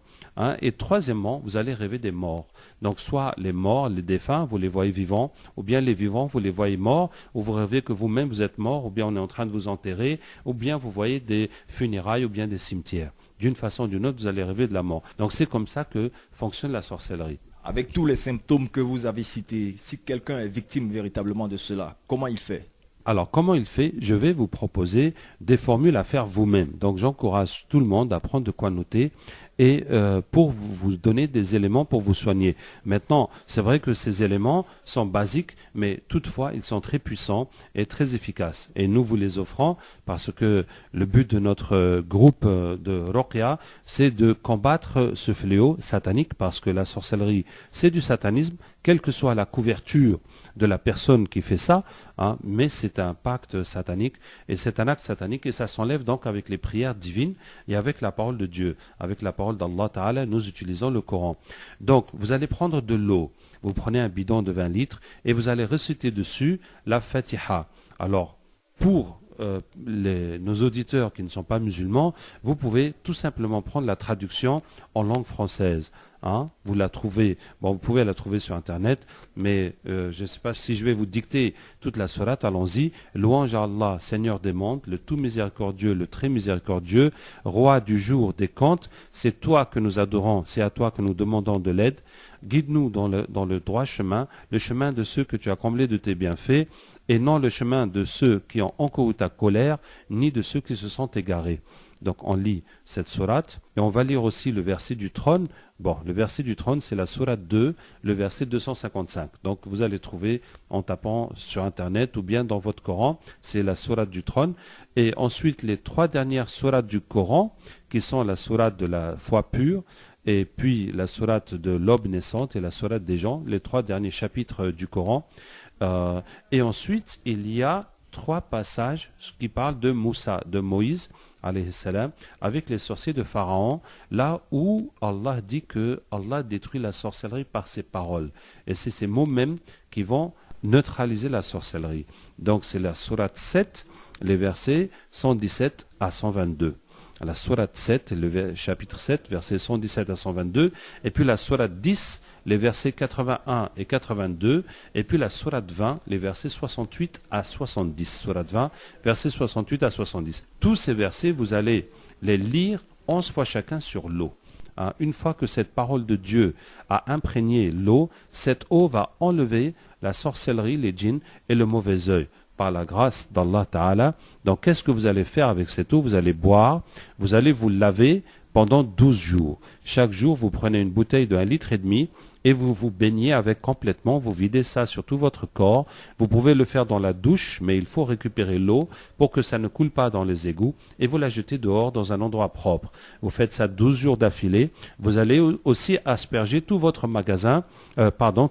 Et troisièmement, vous allez rêver des morts. Donc soit les morts, les défunts, vous les voyez vivants, ou bien les vivants, vous les voyez morts, ou vous rêvez que vous-même vous êtes mort, ou bien on est en train de vous enterrer, ou bien vous voyez des funérailles ou bien des cimetières. D'une façon ou d'une autre, vous allez rêver de la mort. Donc c'est comme ça que fonctionne la sorcellerie. Avec tous les symptômes que vous avez cités, si quelqu'un est victime véritablement de cela, comment il fait ? Alors, comment il fait? Je vais vous proposer des formules à faire vous-même. Donc, j'encourage tout le monde à prendre de quoi noter et pour vous donner des éléments pour vous soigner. Maintenant, c'est vrai que ces éléments sont basiques, mais toutefois, ils sont très puissants et très efficaces. Et nous vous les offrons parce que le but de notre groupe de Ruqya, c'est de combattre ce fléau satanique parce que la sorcellerie, c'est du satanisme, quelle que soit la couverture de la personne qui fait ça, mais c'est un pacte satanique et c'est un acte satanique et ça s'enlève donc avec les prières divines et avec la parole de Dieu, avec la parole d'Allah Ta'ala, nous utilisons le Coran. Donc vous allez prendre de l'eau, vous prenez un bidon de 20 litres et vous allez réciter dessus la Fatiha. Alors pour nos auditeurs qui ne sont pas musulmans, vous pouvez tout simplement prendre la traduction en langue française. Hein, vous la trouvez, bon, vous pouvez la trouver sur Internet, mais je ne sais pas si je vais vous dicter toute la sourate, allons-y. Louange à Allah, Seigneur des mondes, le tout miséricordieux, le très miséricordieux, roi du jour des contes, c'est toi que nous adorons, c'est à toi que nous demandons de l'aide. Guide-nous dans le droit chemin, le chemin de ceux que tu as comblés de tes bienfaits, et non le chemin de ceux qui ont encouru ta colère, ni de ceux qui se sont égarés. Donc on lit cette sourate et on va lire aussi le verset du trône. Bon, le verset du trône, c'est la sourate 2, le verset 255. Donc vous allez trouver en tapant sur Internet ou bien dans votre Coran, c'est la sourate du trône. Et ensuite, les 3 dernières sourates du Coran, qui sont la sourate de la foi pure, et puis la sourate de l'aube naissante et la sourate des gens, les 3 derniers chapitres du Coran. Et ensuite, il y a 3 passages qui parlent de Moussa, de Moïse, alayhi salam, avec les sorciers de Pharaon, là où Allah dit que Allah détruit la sorcellerie par ses paroles. Et c'est ces mots mêmes qui vont neutraliser la sorcellerie. Donc c'est la sourate 7, les versets 117 à 122. La sourate 7, le chapitre 7, versets 117 à 122, et puis la sourate 10, les versets 81 et 82, et puis la sourate 20, les versets 68 à 70. Sourate 20, versets 68 à 70. Tous ces versets, vous allez les lire 11 fois chacun sur l'eau. Hein, une fois que cette parole de Dieu a imprégné l'eau, cette eau va enlever la sorcellerie, les djinns et le mauvais œil. Par la grâce d'Allah Ta'ala. Donc qu'est-ce que vous allez faire avec cette eau? Vous allez boire, vous allez vous laver pendant 12 jours. Chaque jour, vous prenez une bouteille de 1,5 litre et vous vous baignez avec complètement, vous videz ça sur tout votre corps. Vous pouvez le faire dans la douche, mais il faut récupérer l'eau pour que ça ne coule pas dans les égouts et vous la jetez dehors dans un endroit propre. Vous faites ça 12 jours d'affilée. Vous allez aussi asperger tout votre magasin,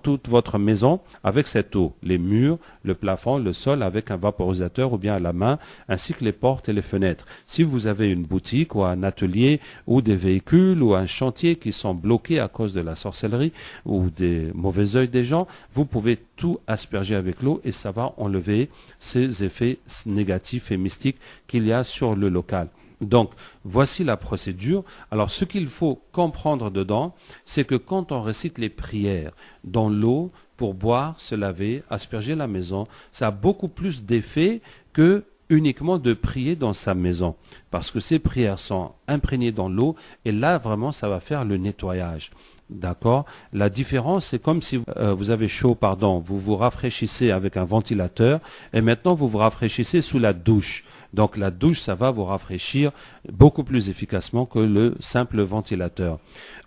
toute votre maison avec cette eau. Les murs, le plafond, le sol avec un vaporisateur ou bien à la main, ainsi que les portes et les fenêtres. Si vous avez une boutique ou un atelier ou des véhicules ou un chantier qui sont bloqués à cause de la sorcellerie, ou des mauvais œils des gens, vous pouvez tout asperger avec l'eau et ça va enlever ces effets négatifs et mystiques qu'il y a sur le local. Donc, voici la procédure. Alors, ce qu'il faut comprendre dedans, c'est que quand on récite les prières dans l'eau pour boire, se laver, asperger la maison, ça a beaucoup plus d'effet que uniquement de prier dans sa maison. Parce que ces prières sont imprégnées dans l'eau et là, vraiment, ça va faire le nettoyage. D'accord. La différence, c'est comme si vous avez chaud, vous vous rafraîchissez avec un ventilateur et maintenant vous vous rafraîchissez sous la douche. Donc la douche, ça va vous rafraîchir beaucoup plus efficacement que le simple ventilateur.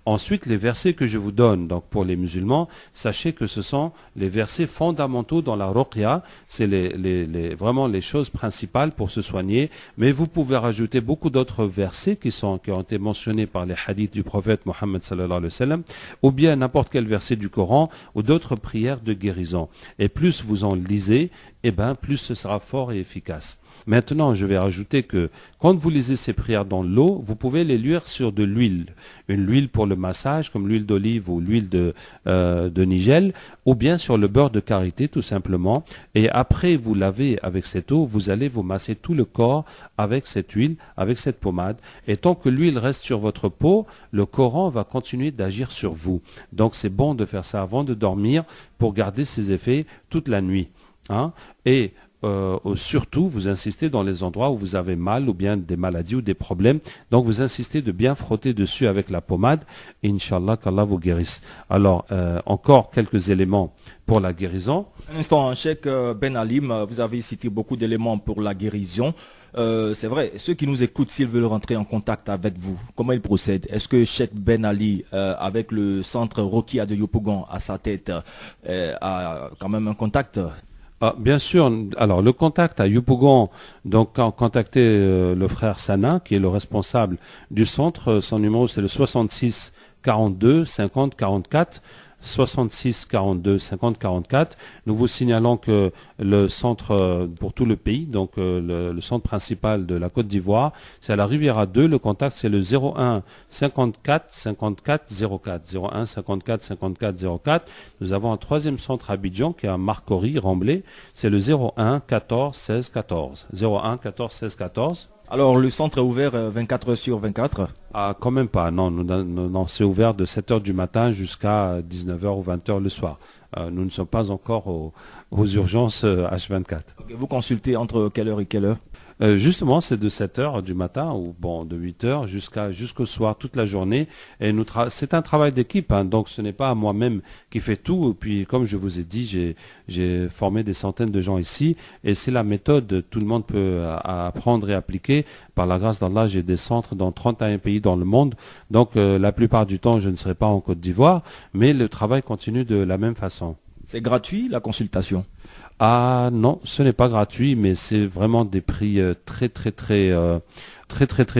Ensuite, les versets que je vous donne, donc pour les musulmans, sachez que ce sont les versets fondamentaux dans la ruqya. C'est vraiment les choses principales pour se soigner. Mais vous pouvez rajouter beaucoup d'autres versets qui ont été mentionnés par les hadiths du prophète Mohammed sallallahu alayhi wa sallam, ou bien n'importe quel verset du Coran ou d'autres prières de guérison. Et plus vous en lisez, plus ce sera fort et efficace. Maintenant, je vais rajouter que quand vous lisez ces prières dans l'eau, vous pouvez les lire sur de l'huile. Une huile pour le massage, comme l'huile d'olive ou l'huile de nigel, ou bien sur le beurre de karité, tout simplement. Et après, vous lavez avec cette eau, vous allez vous masser tout le corps avec cette huile, avec cette pommade. Et tant que l'huile reste sur votre peau, le Coran va continuer d'agir sur vous. Donc, c'est bon de faire ça avant de dormir pour garder ses effets toute la nuit. Hein? Et surtout, vous insistez dans les endroits où vous avez mal ou bien des maladies ou des problèmes. Donc, vous insistez de bien frotter dessus avec la pommade. Inch'Allah, qu'Allah vous guérisse. Alors, encore quelques éléments pour la guérison. Un instant, Cheikh Ben Alim, vous avez cité beaucoup d'éléments pour la guérison. C'est vrai, ceux qui nous écoutent, s'ils veulent rentrer en contact avec vous, comment ils procèdent? Est-ce que Cheikh Ben Ali, avec le centre Rokia de Yopougon à sa tête, a quand même un contact? Bien sûr. Alors, le contact à Yopougon, donc contactez le frère Sana, qui est le responsable du centre. Son numéro, c'est le 66 42 50 44. 66 42 50 44. Nous vous signalons que le centre pour tout le pays, donc le centre principal de la Côte d'Ivoire, c'est à la Riviera 2. Le contact, c'est le 01 54 54 04. 01 54 54 04. Nous avons un troisième centre à Abidjan qui est à Marcory, Remblai. C'est le 01 14 16 14. 01 14 16 14. Alors, le centre est ouvert 24 heures sur 24? Ah, quand même pas, non, c'est ouvert de 7h du matin jusqu'à 19h ou 20h le soir. Nous ne sommes pas encore aux urgences H24. Vous consultez entre quelle heure et quelle heure? Justement, c'est de 7h du matin ou de 8h jusqu'au soir, toute la journée. Et c'est un travail d'équipe, hein, donc ce n'est pas moi-même qui fais tout. Et puis, comme je vous ai dit, j'ai formé des centaines de gens ici et c'est la méthode, tout le monde peut apprendre et appliquer. Par la grâce d'Allah, j'ai des centres dans 31 pays dans le monde. Donc, la plupart du temps, je ne serai pas en Côte d'Ivoire, mais le travail continue de la même façon. C'est gratuit, la consultation? Ah non, ce n'est pas gratuit, mais c'est vraiment des prix très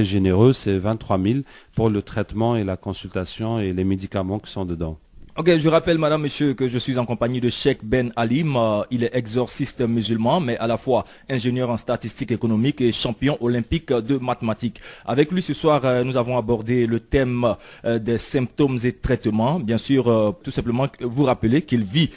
généreux. C'est 23 000 pour le traitement et la consultation et les médicaments qui sont dedans. Ok, je rappelle, madame, monsieur, que je suis en compagnie de Cheikh Ben Halim. Il est exorciste musulman, mais à la fois ingénieur en statistique économique et champion olympique de mathématiques. Avec lui, ce soir, nous avons abordé le thème des symptômes et traitements. Bien sûr, tout simplement, vous rappelez qu'il vit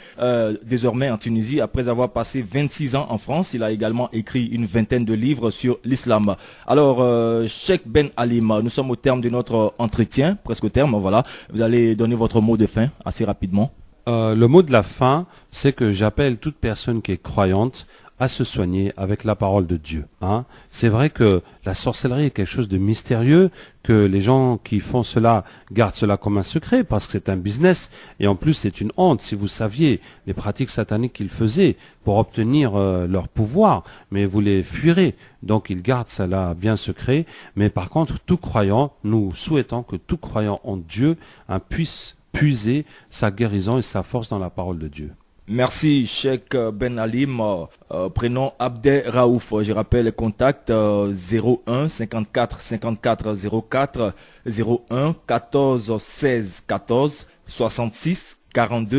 désormais en Tunisie après avoir passé 26 ans en France. Il a également écrit une vingtaine de livres sur l'islam. Alors, Cheikh Ben Halim, nous sommes au terme de notre entretien, presque au terme, voilà. Vous allez donner votre mot de fin assez rapidement. Le mot de la fin, c'est que j'appelle toute personne qui est croyante à se soigner avec la parole de Dieu. Hein. C'est vrai que la sorcellerie est quelque chose de mystérieux, que les gens qui font cela gardent cela comme un secret parce que c'est un business et en plus c'est une honte si vous saviez les pratiques sataniques qu'ils faisaient pour obtenir leur pouvoir, mais vous les fuirez. Donc ils gardent cela bien secret, mais par contre tout croyant, nous souhaitons que tout croyant en Dieu puisse puiser sa guérison et sa force dans la parole de Dieu. Merci Cheikh Ben Halim, prénom Abdel Raouf. Je rappelle les contacts 01 54 54 04 01 14 16 14 66 42.